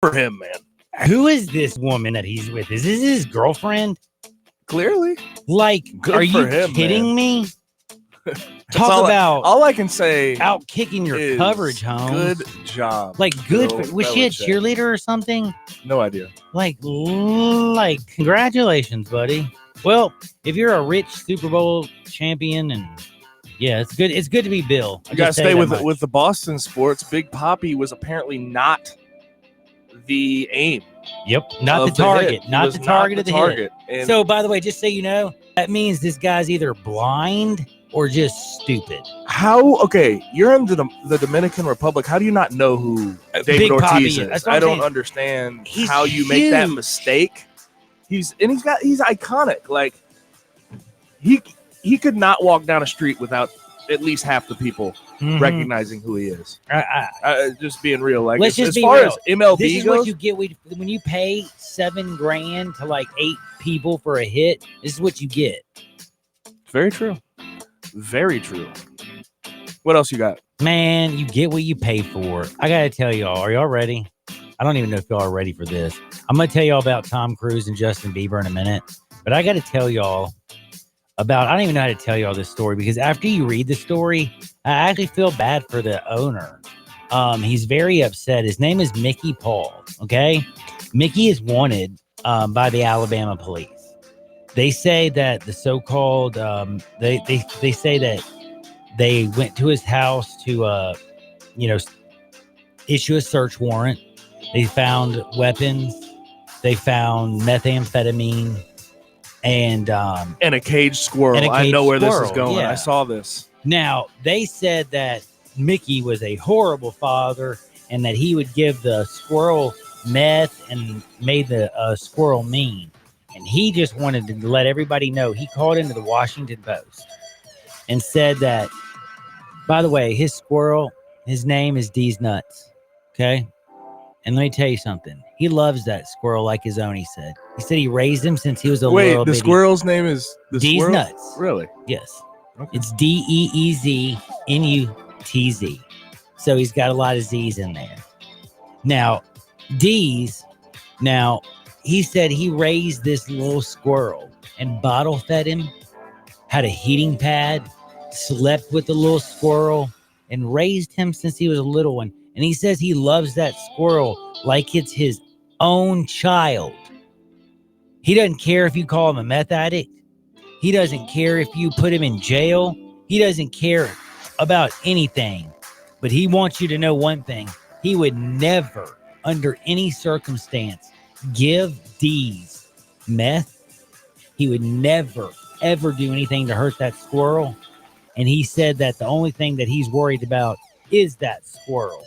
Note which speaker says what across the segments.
Speaker 1: For him, man.
Speaker 2: Who is this woman that he's with? Is this his girlfriend?
Speaker 1: Clearly.
Speaker 2: Like,
Speaker 1: Good
Speaker 2: are
Speaker 1: for
Speaker 2: you
Speaker 1: him,
Speaker 2: kidding
Speaker 1: man.
Speaker 2: me? Talk about
Speaker 1: all I can say
Speaker 2: out kicking your
Speaker 1: is
Speaker 2: coverage, Holmes.
Speaker 1: Good job.
Speaker 2: Like, good.
Speaker 1: Bill
Speaker 2: Was she a
Speaker 1: Belichick.
Speaker 2: cheerleader or something?
Speaker 1: No idea.
Speaker 2: Like, congratulations, buddy. Well, if you're a rich Super Bowl champion, and yeah, it's good. It's good to be Bill.
Speaker 1: You gotta stay with the Boston sports. Big Papi was apparently not the aim.
Speaker 2: Yep, not the
Speaker 1: of the
Speaker 2: target.
Speaker 1: hit.
Speaker 2: Not
Speaker 1: He was
Speaker 2: the target of the hit.
Speaker 1: target. And
Speaker 2: So, by the way, just so you know, that means this guy's either blind or just stupid.
Speaker 1: how? Okay, you're in the Dominican Republic. How do you not know who David
Speaker 2: Big
Speaker 1: Ortiz
Speaker 2: Papi,
Speaker 1: is?
Speaker 2: that's what
Speaker 1: I
Speaker 2: I'm
Speaker 1: don't
Speaker 2: saying.
Speaker 1: understand
Speaker 2: He's
Speaker 1: how you make that
Speaker 2: huge.
Speaker 1: mistake. He's iconic. Like he could not walk down a street without at least half the people
Speaker 2: Mhm.
Speaker 1: recognizing who he is. Just being real. Like
Speaker 2: Let's just
Speaker 1: as
Speaker 2: be
Speaker 1: far
Speaker 2: real.
Speaker 1: as MLB
Speaker 2: This is
Speaker 1: goes,
Speaker 2: what you get when you pay $7,000 to like 8 people for a hit. This is what you get.
Speaker 1: very true. Very true. What else you got?
Speaker 2: Man, you get what you pay for. I gotta tell y'all, are y'all ready? I don't even know if y'all are ready for this. I'm gonna tell y'all about Tom Cruise and Justin Bieber in a minute, but I gotta tell y'all about, I don't even know how to tell y'all this story, because after you read the story, I actually feel bad for the owner. He's very upset. His name is Mickey Paul. Okay. Mickey is wanted by the Alabama police. They say that the so-called, they say that they went to his house to, issue a search warrant. They found weapons. They found methamphetamine and
Speaker 1: a caged squirrel.
Speaker 2: And a
Speaker 1: I know
Speaker 2: caged
Speaker 1: where this is
Speaker 2: squirrel,
Speaker 1: going.
Speaker 2: yeah.
Speaker 1: I saw this.
Speaker 2: Now, they said that Mickey was a horrible father and that he would give the squirrel meth and made the squirrel mean. And he just wanted to let everybody know. He called into the Washington Post and said that, by the way, his squirrel, his name is D's Nuts. Okay? And let me tell you something. He loves that squirrel like his own, he said. He said he raised him since he was a little
Speaker 1: Wait, the squirrel's name is the
Speaker 2: D's
Speaker 1: squirrel?
Speaker 2: Nuts.
Speaker 1: Really?
Speaker 2: Yes.
Speaker 1: Okay.
Speaker 2: It's DEEZNUTZ. So he's got a lot of Z's in there. Now, D's, he said he raised this little squirrel and bottle fed him, had a heating pad, slept with the little squirrel, and raised him since he was a little one. And he says he loves that squirrel like it's his own child. He doesn't care if you call him a meth addict. He doesn't care if you put him in jail. He doesn't care about anything. But he wants you to know one thing. He would never, under any circumstance, give D's meth. He would never, ever do anything to hurt that squirrel. And he said that the only thing that he's worried about is that squirrel.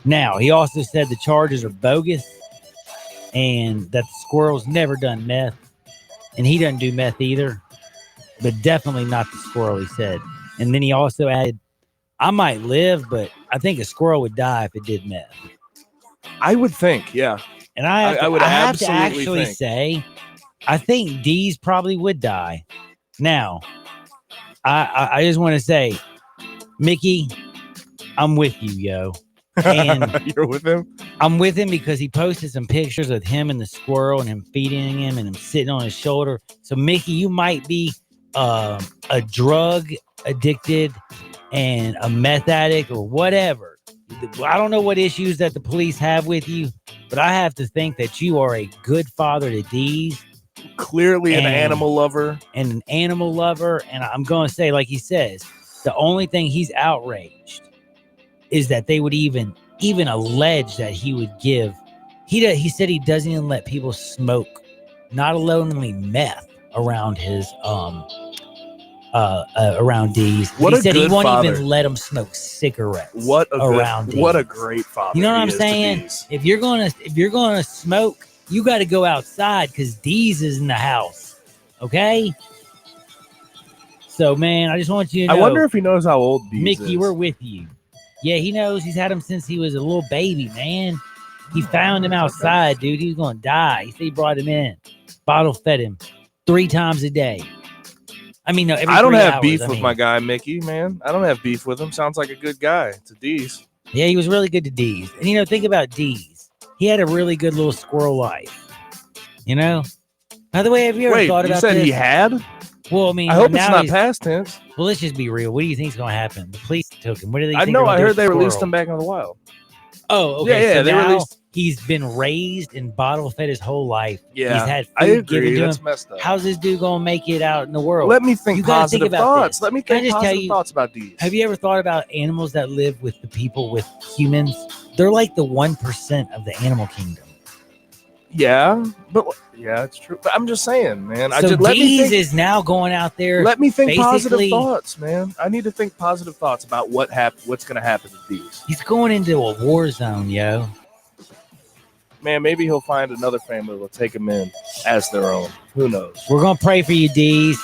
Speaker 2: Now, he also said the charges are bogus and that the squirrel's never done meth. And he doesn't do meth either, but definitely not the squirrel, he said. And then he also added, I might live, but I think a squirrel would die if it did meth.
Speaker 1: I would think, yeah.
Speaker 2: And I
Speaker 1: would
Speaker 2: have to
Speaker 1: absolutely
Speaker 2: actually
Speaker 1: think.
Speaker 2: say, I think D's probably would die. Now, I just want to say, Mickey, I'm with you, yo. And
Speaker 1: You're with him?
Speaker 2: I'm with him because he posted some pictures of him and the squirrel and him feeding him and him sitting on his shoulder. So, Mickey, you might be a drug addicted and a meth addict or whatever. I don't know what issues that the police have with you, but I have to think that you are a good father to D's.
Speaker 1: Clearly an
Speaker 2: And-
Speaker 1: animal lover.
Speaker 2: And an animal lover. And I'm going to say, like he says, the only thing he's outraged is that they would even allege that he would give. He said he doesn't even let people smoke, not alone only meth around his around D's.
Speaker 1: What
Speaker 2: He
Speaker 1: a
Speaker 2: said he
Speaker 1: good
Speaker 2: won't
Speaker 1: father.
Speaker 2: even let him smoke cigarettes.
Speaker 1: What a
Speaker 2: around
Speaker 1: great father.
Speaker 2: You know what
Speaker 1: he
Speaker 2: I'm
Speaker 1: is to
Speaker 2: saying?
Speaker 1: D's.
Speaker 2: If you're gonna smoke, you got to go outside because D's is in the house. Okay. So man, I just want you to know.
Speaker 1: I wonder if he knows how old D's
Speaker 2: Mickey,
Speaker 1: is.
Speaker 2: we're with you. Yeah, he knows. He's had him since he was a little baby, man. He found him outside, dude. He was gonna die. He said he brought him in, bottle fed him 3 times a day. I mean, no, every
Speaker 1: I don't
Speaker 2: 3
Speaker 1: have
Speaker 2: hours,
Speaker 1: beef
Speaker 2: I
Speaker 1: with
Speaker 2: mean.
Speaker 1: my guy Mickey, man. I don't have beef with him. Sounds like a good guy to D's.
Speaker 2: Yeah, he was really good to D's. And think about D's. he had a really good little squirrel life. You know. By the way, have you ever
Speaker 1: Wait,
Speaker 2: thought
Speaker 1: you
Speaker 2: about
Speaker 1: said
Speaker 2: this?
Speaker 1: he had?
Speaker 2: Well, I mean,
Speaker 1: I hope it's
Speaker 2: now
Speaker 1: not
Speaker 2: he's-
Speaker 1: past tense.
Speaker 2: Well, let's just be real. What do you think's going to happen? The police took him. What do they?
Speaker 1: I
Speaker 2: think
Speaker 1: know.
Speaker 2: they're
Speaker 1: I
Speaker 2: gonna do
Speaker 1: heard
Speaker 2: with the
Speaker 1: they released
Speaker 2: squirrel?
Speaker 1: him back in the wild.
Speaker 2: Oh, okay.
Speaker 1: Yeah,
Speaker 2: so
Speaker 1: they
Speaker 2: now
Speaker 1: released.
Speaker 2: he's been raised and bottle fed his whole life.
Speaker 1: Yeah,
Speaker 2: he's had
Speaker 1: I
Speaker 2: food given
Speaker 1: agree.
Speaker 2: to
Speaker 1: That's
Speaker 2: him.
Speaker 1: messed up.
Speaker 2: How's this dude gonna make it out in the world?
Speaker 1: Let me think
Speaker 2: You gotta think
Speaker 1: positive
Speaker 2: about
Speaker 1: thoughts.
Speaker 2: this.
Speaker 1: Let me
Speaker 2: Can I
Speaker 1: think
Speaker 2: just tell
Speaker 1: positive
Speaker 2: you-
Speaker 1: thoughts about these.
Speaker 2: Have you ever thought about animals that live with the people, with humans? They're like the 1% of the animal kingdom.
Speaker 1: Yeah, but yeah, it's true. But I'm just saying, man.
Speaker 2: So
Speaker 1: let me
Speaker 2: Deez
Speaker 1: think.
Speaker 2: is now going out there.
Speaker 1: Let me think positive
Speaker 2: basically-
Speaker 1: thoughts, man. I need to think positive thoughts about what's going to happen with these.
Speaker 2: He's going into a war zone, yo.
Speaker 1: Man, maybe he'll find another family that'll take him in as their own. Who knows?
Speaker 2: We're gonna pray for you, Deez.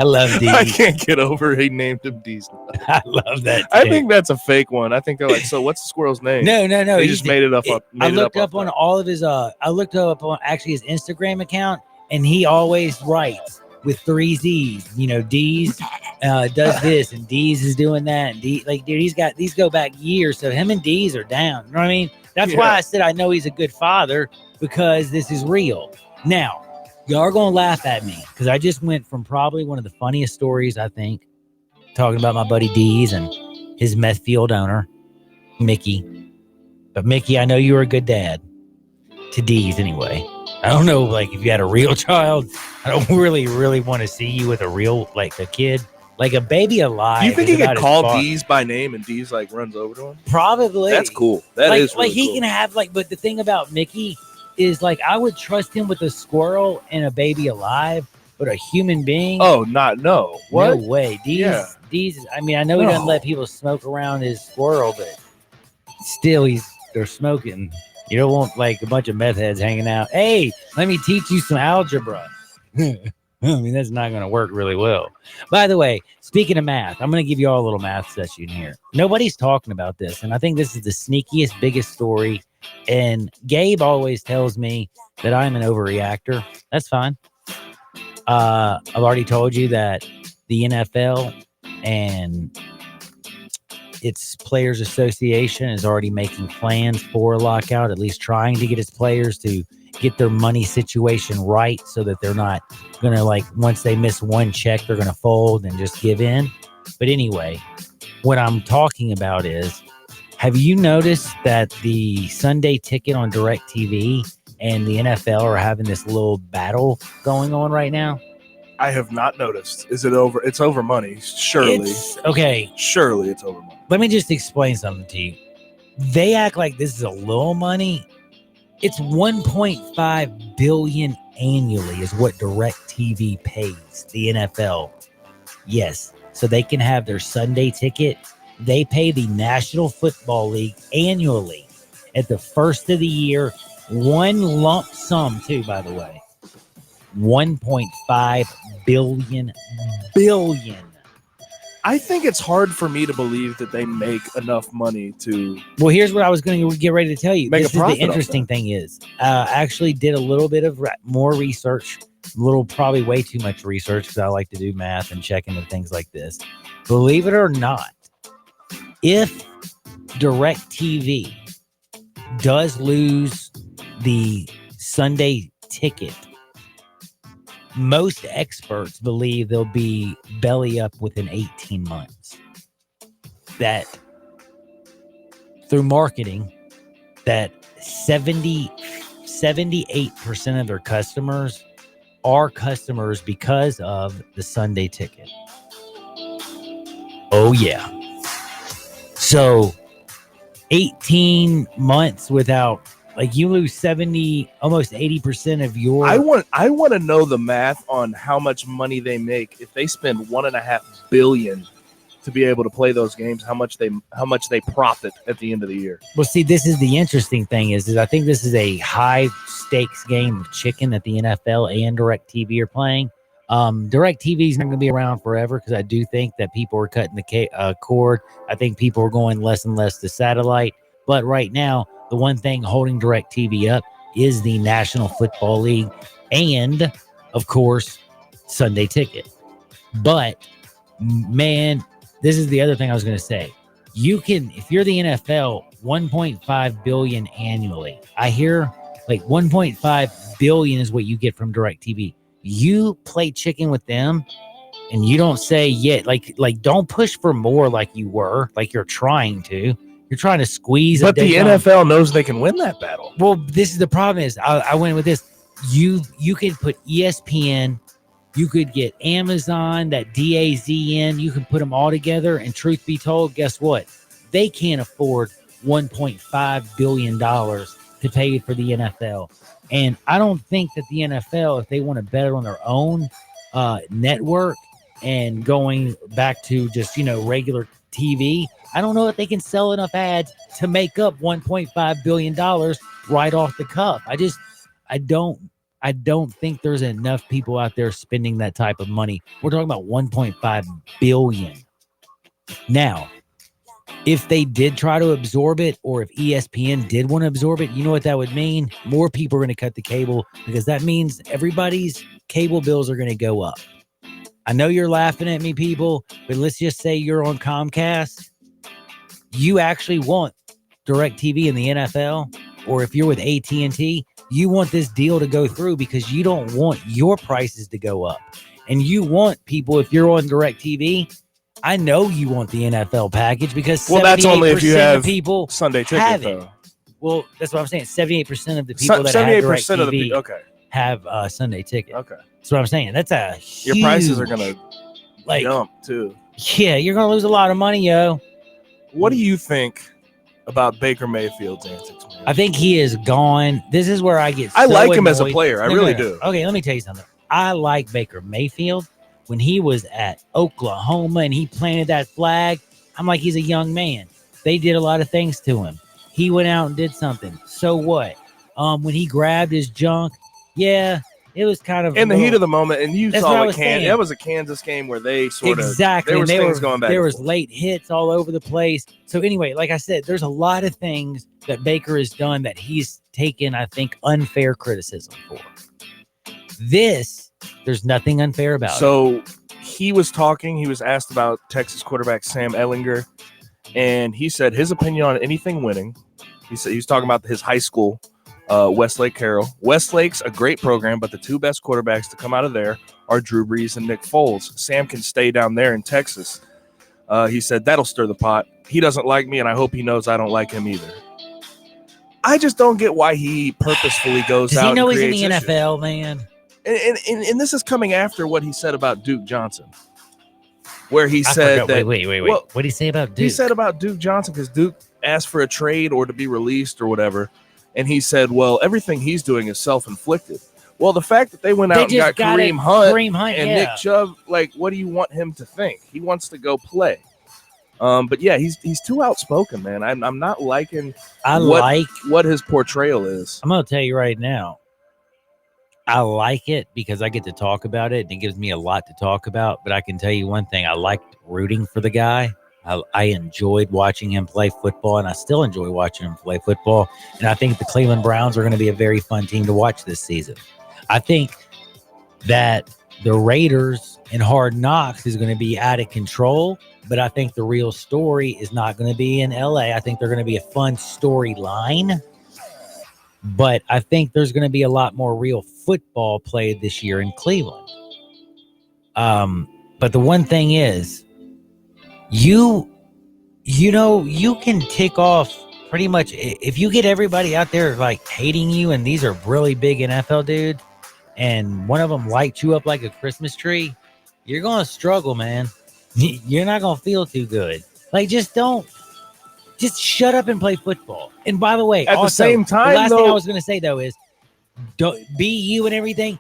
Speaker 2: I love
Speaker 1: I
Speaker 2: Deez.
Speaker 1: can't get over he named him Diesel.
Speaker 2: I love that.
Speaker 1: I
Speaker 2: chick.
Speaker 1: think that's a fake one. I think they're like, so what's the squirrel's name?
Speaker 2: no.
Speaker 1: They
Speaker 2: he's-
Speaker 1: just made it up.
Speaker 2: I looked up on all of his. I looked up on actually his Instagram account, and he always writes with 3 Z's. You know, D's does this, and D's is doing that, and D, like, dude, he's got these go back years. So him and D's are down. You know what I mean? That's why
Speaker 1: Yeah.
Speaker 2: I said I know he's a good father, because this is real. Now, y'all are gonna laugh at me because I just went from probably one of the funniest stories, I think, talking about my buddy D's and his meth field owner, Mickey. But Mickey, I know you were a good dad to D's anyway. I don't know, like, if you had a real child, I don't really want to see you with a real, like, a kid, like a baby alive.
Speaker 1: Do you think
Speaker 2: is
Speaker 1: he
Speaker 2: about
Speaker 1: could
Speaker 2: as
Speaker 1: call
Speaker 2: far-
Speaker 1: D's by name and D's like runs over to him?
Speaker 2: Probably.
Speaker 1: That's cool. That is
Speaker 2: like
Speaker 1: really
Speaker 2: he
Speaker 1: cool.
Speaker 2: can have, like, but the thing about Mickey is, like, I would trust him with a squirrel and a baby alive, but a human being.
Speaker 1: Oh, no. What?
Speaker 2: No way. D's,
Speaker 1: Yeah.
Speaker 2: D's. I mean, I know he doesn't
Speaker 1: No.
Speaker 2: let people smoke around his squirrel, but still, they're smoking. You don't want, like, a bunch of meth heads hanging out. Hey, let me teach you some algebra. I mean, that's not going to work really well. By the way, speaking of math, I'm going to give you all a little math session here. Nobody's talking about this, and I think this is the sneakiest, biggest story. And Gabe always tells me that I'm an overreactor. That's fine. I've already told you that the NFL and its Players Association is already making plans for a lockout, at least trying to get its players to get their money situation right so that they're not going to, like, once they miss one check, they're going to fold and just give in. But anyway, what I'm talking about is, have you noticed that the Sunday Ticket on DirecTV and the NFL are having this little battle going on right now?
Speaker 1: I have not noticed. Is it over? It's over money. Surely.
Speaker 2: Okay,
Speaker 1: Surely it's over money.
Speaker 2: let me just explain something to you. They act like this is a little money. It's 1.5 billion annually is what DirecTV pays the NFL. Yes, so they can have their Sunday Ticket. They pay the National Football League annually at the first of the year, one lump sum too, by the way. 1.5 billion.
Speaker 1: I think it's hard for me to believe that they make enough money to.
Speaker 2: Well, here's what I was going to get ready to tell you.
Speaker 1: Make a
Speaker 2: This is the
Speaker 1: profit off
Speaker 2: interesting thing is, I actually did a little bit of more research, probably way too much research because I like to do math and check into things like this. Believe it or not, if DirecTV does lose the Sunday Ticket, most experts believe they'll be belly up within 18 months. That through marketing, that 78% of their customers are customers because of the Sunday Ticket. Oh yeah. So 18 months without, like, you lose 70, almost 80% of your.
Speaker 1: I want to know the math on how much money they make if they spend $1.5 billion to be able to play those games. How much they profit at the end of the year.
Speaker 2: Well, see, this is the interesting thing is I think this is a high stakes game of chicken that the NFL and DirecTV are playing. DirecTV is not going to be around forever because I do think that people are cutting the cord. I think people are going less and less to satellite. But right now, the one thing holding DirecTV up is the National Football League and, of course, Sunday Ticket. But, man, this is the other thing I was going to say. You can, if you're the NFL, 1.5 billion annually. I hear like 1.5 billion is what you get from DirecTV. You play chicken with them and you don't say yet, like don't push for more like you were, like you're trying to. You're trying to squeeze.
Speaker 1: But the NFL knows they can win that battle.
Speaker 2: Well, this is the problem is I went with this. You could put ESPN, you could get Amazon, that DAZN, you can put them all together. And truth be told, guess what? They can't afford $1.5 billion to pay for the NFL. And I don't think that the NFL, if they want to bet it on their own network and going back to just, regular TV, I don't know if they can sell enough ads to make up $1.5 billion right off the cuff. I don't think there's enough people out there spending that type of money. We're talking about 1.5 billion. Now, if they did try to absorb it, or if ESPN did want to absorb it, you know what that would mean? More people are going to cut the cable, because that means everybody's cable bills are going to go up. I know you're laughing at me, people, but let's just say you're on Comcast. You actually want DirecTV in the NFL, or if you're with AT&T, you want this deal to go through because you don't want your prices to go up. And you want people, if you're on DirecTV, I know you want the NFL package because
Speaker 1: that's only if you have
Speaker 2: people
Speaker 1: Sunday ticket, though.
Speaker 2: Well, that's what I'm saying. 78% of the people that have DirecTV have Sunday ticket.
Speaker 1: Okay.
Speaker 2: That's what I'm saying. That's a huge,
Speaker 1: your prices are going to jump, too.
Speaker 2: Yeah, you're going to lose a lot of money, yo.
Speaker 1: What do you think about Baker Mayfield's antics, man?
Speaker 2: I think he is gone. This is where I get
Speaker 1: I like him as a player. I really do.
Speaker 2: Okay, let me tell you something. I like Baker Mayfield. When he was at Oklahoma and he planted that flag, I'm like, he's a young man. They did a lot of things to him. He went out and did something. So what? When he grabbed his junk, yeah, it was kind of
Speaker 1: in the heat of the moment. And you saw it, that was a Kansas game where they sort of
Speaker 2: exactly.
Speaker 1: There was things going back.
Speaker 2: There was late hits all over the place. So anyway, like I said, there's a lot of things that Baker has done that he's taken, I think, unfair criticism for. There's nothing unfair about it.
Speaker 1: So he was asked about Texas quarterback Sam Ehlinger, and he said his opinion on anything winning. He said he was talking about his high school, Westlake Carroll. Westlake's a great program, but the two best quarterbacks to come out of there are Drew Brees and Nick Foles. Sam can stay down there in Texas. He said that'll stir the pot. He doesn't like me, and I hope he knows I don't like him either. I just don't get why he purposefully goes out.
Speaker 2: Does he know
Speaker 1: and
Speaker 2: he's in the
Speaker 1: issues.
Speaker 2: NFL, man?
Speaker 1: And this is coming after what he said about Duke Johnson, where he said that.
Speaker 2: Wait. Well, what did he say about Duke?
Speaker 1: He said about Duke Johnson because Duke asked for a trade or to be released or whatever. And he said, well, everything he's doing is self-inflicted. Well, the fact that they went out and got Kareem Hunt and Nick Chubb, like, what do you want him to think? He wants to go play. But yeah, he's too outspoken, man. I'm not liking what his portrayal is.
Speaker 2: I'm going to tell you right now. I like it because I get to talk about it and it gives me a lot to talk about. But I can tell you one thing. I liked rooting for the guy. I enjoyed watching him play football, and I still enjoy watching him play football. And I think the Cleveland Browns are going to be a very fun team to watch this season. I think that the Raiders in Hard Knocks is going to be out of control, but I think the real story is not going to be in LA. I think they're going to be a fun storyline. But I think there's going to be a lot more real football played this year in Cleveland. But the one thing is, you can tick off pretty much if you get everybody out there like hating you, and these are really big NFL dudes, and one of them lights you up like a Christmas tree, you're going to struggle, man. You're not going to feel too good. Like, just shut up and play football. And by the way,
Speaker 1: at the same time,
Speaker 2: the last thing I was going to say, though, is don't be you and everything.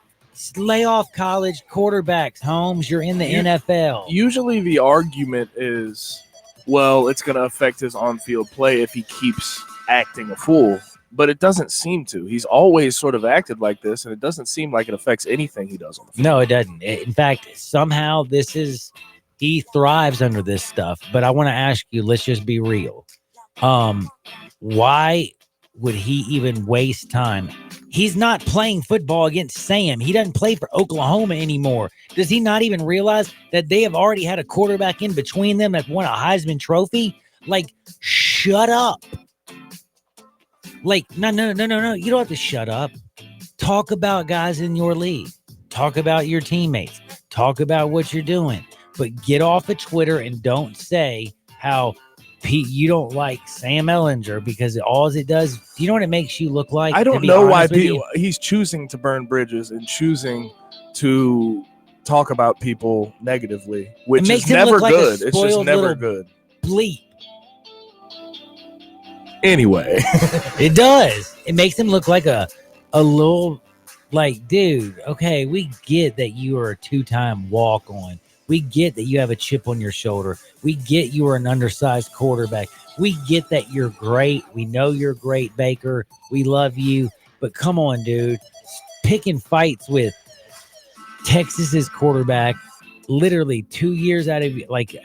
Speaker 2: Lay off college quarterbacks, Holmes. You're in the NFL.
Speaker 1: Usually the argument is, well, it's going to affect his on-field play if he keeps acting a fool. But it doesn't seem to. He's always sort of acted like this, and it doesn't seem like it affects anything he does on the field.
Speaker 2: No, it doesn't. In fact, somehow he thrives under this stuff. But I want to ask you, let's just be real. Why would he even waste time? He's not playing football against Sam. He doesn't play for Oklahoma anymore. Does he not even realize that they have already had a quarterback in between them that won a Heisman Trophy? Like, shut up. Like, no. You don't have to shut up. Talk about guys in your league. Talk about your teammates. Talk about what you're doing. But get off of Twitter and don't say how you don't like Sam Ellinger because all it does, do you know what it makes you look like?
Speaker 1: I don't know why he's choosing to burn bridges and choosing to talk about people negatively, which is never good. It's just never good.
Speaker 2: Bleep.
Speaker 1: Anyway,
Speaker 2: it does. It makes him look like a little, like, dude, okay, we get that you are a 2-time walk-on. We get that you have a chip on your shoulder. We get you are an undersized quarterback. We get that you're great. We know you're great, Baker. We love you. But come on, dude. Picking fights with Texas's quarterback literally 2 years out of like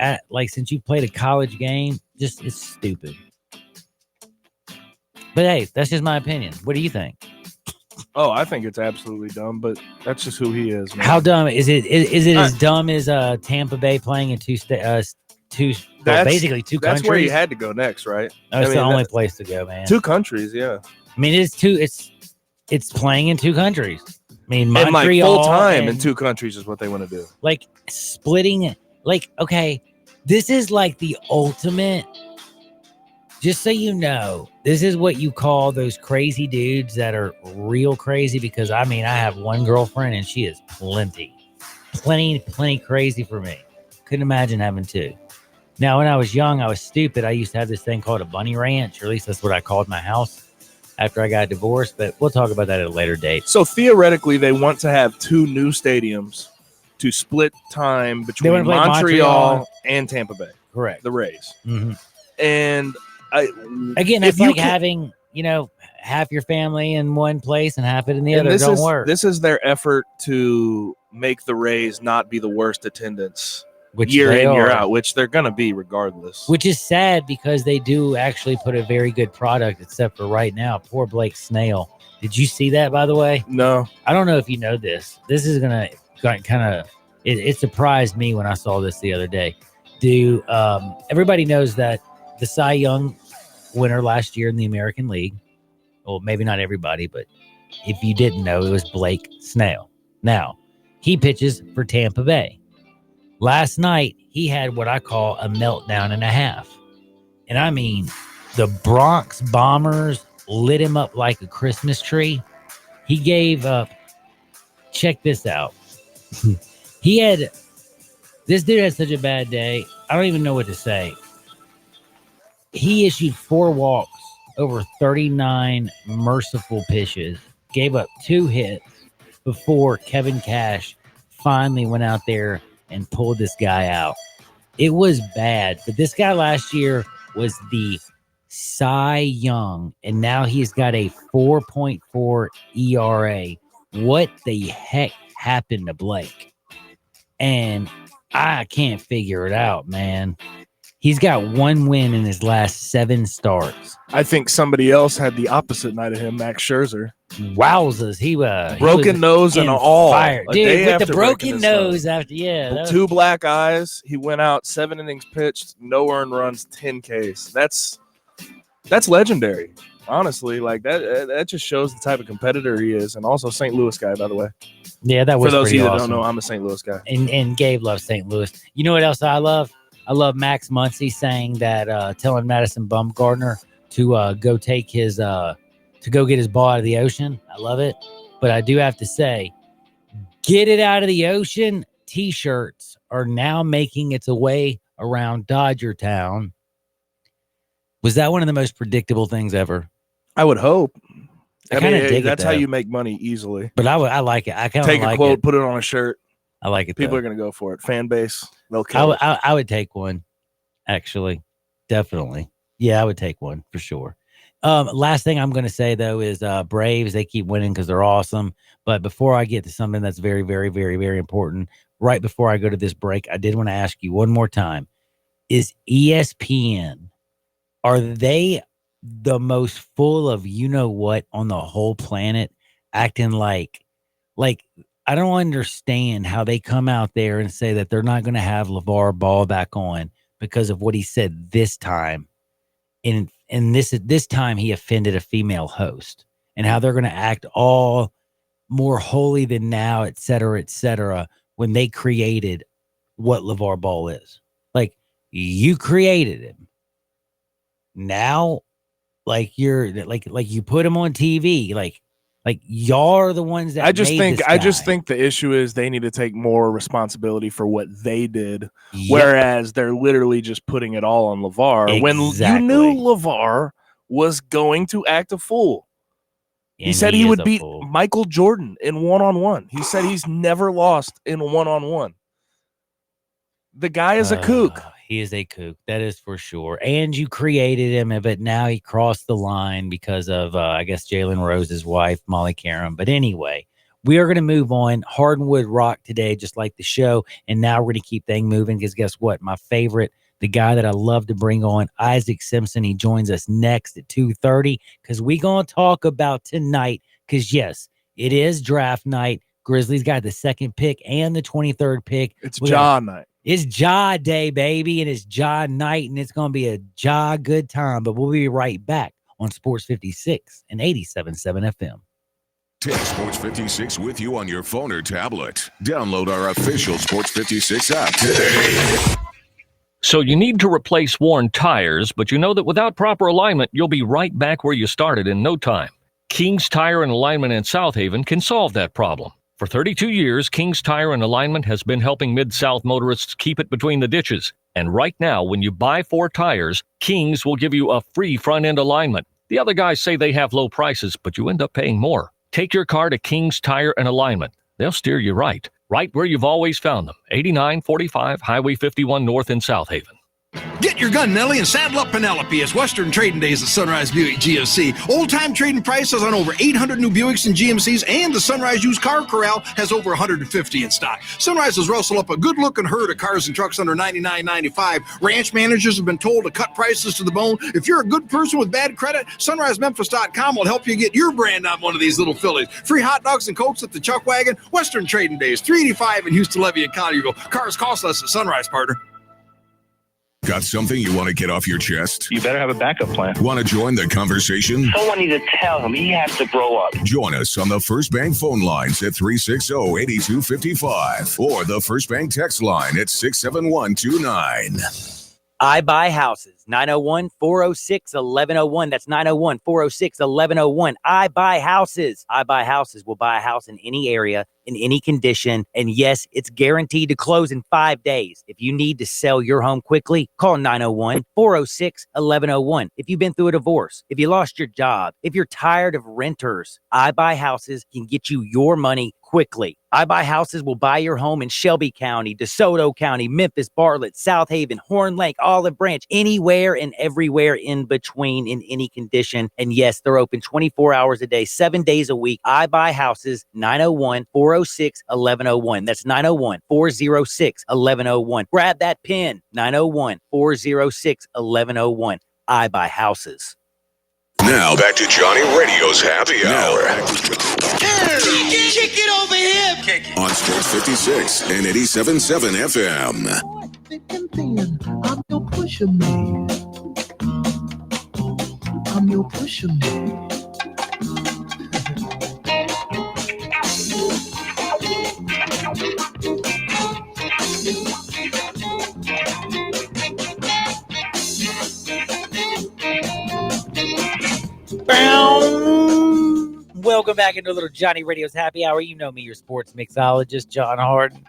Speaker 2: since you played a college game, just it's stupid. But hey, that's just my opinion. What do you think?
Speaker 1: Oh, I think it's absolutely dumb, but that's just who he is, man.
Speaker 2: How dumb is it? Is it as dumb as Tampa Bay playing in basically two countries?
Speaker 1: That's where you had to go next, right?
Speaker 2: That's the only place to go, man.
Speaker 1: 2 countries, yeah.
Speaker 2: I mean, it's playing in 2 countries. I mean, Montreal
Speaker 1: and like full time in 2 countries is what they want to do.
Speaker 2: Like splitting, like, okay, this is like the ultimate. Just so you know, this is what you call those crazy dudes that are real crazy. Because I mean, I have one girlfriend and she is plenty crazy for me. Couldn't imagine having 2. Now, when I was young, I was stupid. I used to have this thing called a bunny ranch, or at least that's what I called my house after I got divorced. But we'll talk about that at a later date.
Speaker 1: So theoretically, they want to have 2 new stadiums to split time between Montreal and Tampa Bay.
Speaker 2: Correct.
Speaker 1: The Rays.
Speaker 2: Mm-hmm.
Speaker 1: And
Speaker 2: again, it's like having, half your family in one place and half it in the other. Don't work.
Speaker 1: This is their effort to make the Rays not be the worst attendance year in, year out, which they're going to be regardless.
Speaker 2: Which is sad because they do actually put a very good product, except for right now. Poor Blake Snell. Did you see that, by the way?
Speaker 1: No.
Speaker 2: I don't know if you know this. This is going to kind of, it surprised me when I saw this the other day. Everybody knows that the Cy Young winner last year in the American League, well, maybe not everybody, but if you didn't know, it was Blake Snell. Now, he pitches for Tampa Bay. Last night, he had what I call a meltdown and a half. And I mean, the Bronx Bombers lit him up like a Christmas tree. He gave up. Check this out. This dude had such a bad day. I don't even know what to say. He issued 4 walks over 39 merciful pitches, gave up 2 hits before Kevin Cash finally went out there and pulled this guy out. It was bad, but this guy last year was the Cy Young, and now he's got a 4.4 ERA. What the heck happened to Blake? And I can't figure it out, man. He's got 1 win in his last 7 starts.
Speaker 1: I think somebody else had the opposite night of him, Max Scherzer.
Speaker 2: Wowzers. He
Speaker 1: broken nose and all.
Speaker 2: Fire. Dude, with the broken nose after, yeah.
Speaker 1: 2 black eyes. He went out, 7 innings pitched, no earned runs, 10 Ks. That's legendary. Honestly, like that just shows the type of competitor he is, and also St. Louis guy, by the way.
Speaker 2: Yeah, that was
Speaker 1: for those of you
Speaker 2: awesome.
Speaker 1: that don't know. I'm a St. Louis guy,
Speaker 2: and Gabe loves St. Louis. You know what else I love? I love Max Muncy saying that, telling Madison Bumgarner to go take his to go get his ball out of the ocean. I love it, but I do have to say, get it out of the ocean. T-shirts are now making its way around Dodger Town. Was that one of the most predictable things ever?
Speaker 1: I would hope.
Speaker 2: I kind of dig it.
Speaker 1: That's how you make money easily.
Speaker 2: But I like it. I kind of
Speaker 1: take
Speaker 2: like
Speaker 1: a quote,
Speaker 2: it.
Speaker 1: put it on a shirt.
Speaker 2: I like it.
Speaker 1: People are going to go for it. Fan base, they'll kill it.
Speaker 2: I would take one, actually, definitely. Yeah, I would take one for sure. Last thing I'm going to say though is Braves. They keep winning because they're awesome. But before I get to something that's very, very, very, very important, right before I go to this break, I did want to ask you one more time: is ESPN? Are they the most full of you know what on the whole planet, acting like I don't understand how they come out there and say that they're not going to have LeVar Ball back on because of what he said this time. and this time he offended a female host, and how they're going to act all more holy than now, et cetera, when they created what LeVar Ball is. Like, you created him. Now, like, you're like you put him on TV, like y'all are the ones that
Speaker 1: I just
Speaker 2: made
Speaker 1: think the issue is they need to take more responsibility for what they did,
Speaker 2: Yep.
Speaker 1: whereas they're literally just putting it all on LeVar. When you
Speaker 2: Exactly.
Speaker 1: knew LeVar was going to act a fool. He
Speaker 2: And
Speaker 1: said he
Speaker 2: is
Speaker 1: would
Speaker 2: a
Speaker 1: beat
Speaker 2: fool.
Speaker 1: Michael Jordan in one-on-one. He said he's never lost in one-on-one. The guy is a kook.
Speaker 2: He is a kook. That is for sure. And you created him, but now he crossed the line because of, I guess, Jalen Rose's wife, Molly Karam. But anyway, we are going to move on. Hardwood Rock today, just like the show. And now we're going to keep things moving because guess what? My favorite, the guy that I love to bring on, Isaac Simpson. He joins us next at 2:30 because we're going to talk about tonight because, yes, it is draft night. Grizzlies got the second pick and the 23rd pick.
Speaker 1: It's Ja night.
Speaker 2: It's Ja Day, baby, and it's Ja night, and it's going to be a Ja good time. But we'll be right back on Sports 56 and 87.7 FM.
Speaker 3: Take Sports 56 with you on your phone or tablet. Download our official Sports 56 app today.
Speaker 4: So you need to replace worn tires, but you know that without proper alignment, you'll be right back where you started in no time. King's Tire and Alignment in South Haven can solve that problem. For 32 years, King's Tire and Alignment has been helping Mid-South motorists keep it between the ditches. And right now, when you buy 4 tires, King's will give you a free front-end alignment. The other guys say they have low prices, but you end up paying more. Take your car to King's Tire and Alignment. They'll steer you right where you've always found them. 8945 Highway 51 North in South Haven.
Speaker 5: Get your gun, Nelly, and saddle up Penelope. It's Western Trading Days at Sunrise Buick GMC. Old-time trading prices on over 800 new Buicks and GMCs, and the Sunrise Used Car Corral has over 150 in stock. Sunrise has rustled up a good-looking herd of cars and trucks under $99.95. Ranch managers have been told to cut prices to the bone. If you're a good person with bad credit, SunriseMemphis.com will help you get your brand on one of these little fillies. Free hot dogs and Cokes at the Chuck Wagon. Western Trading Days, 385 in Houston, Levy, and Collierville. Cars cost less at Sunrise, partner.
Speaker 3: Got something you want to get off your chest?
Speaker 6: You better have a backup plan.
Speaker 3: Want to join the conversation?
Speaker 6: Someone needs to tell him he has to grow up.
Speaker 3: Join us on the First Bank phone lines at 360-8255 or the First Bank text line at 67129.
Speaker 7: I Buy Houses, 901-406-1101. That's 901-406-1101. I Buy Houses. I Buy Houses will buy a house in any area, in any condition. And yes, it's guaranteed to close in 5 days. If you need to sell your home quickly, call 901-406-1101. If you've been through a divorce, if you lost your job, if you're tired of renters, I Buy Houses can get you your money quickly. I Buy Houses will buy your home in Shelby County, DeSoto County, Memphis, Bartlett, South Haven, Horn Lake, Olive Branch, anywhere and everywhere in between in any condition. And yes, they're open 24 hours a day, 7 days a week. I Buy Houses, 901-406-1101. That's 901-406-1101. Grab that pen, 901-406-1101. I Buy Houses.
Speaker 3: Now back to Johnny Radio's Happy Hour.
Speaker 8: Kick it over here.
Speaker 3: On Sports 56 and 87.7 FM.
Speaker 8: Thick and thin, I'm your pusher man. I'm your pusher man.
Speaker 2: Welcome back into a little Johnny Radio's Happy Hour. You know me, your sports mixologist, John Harden.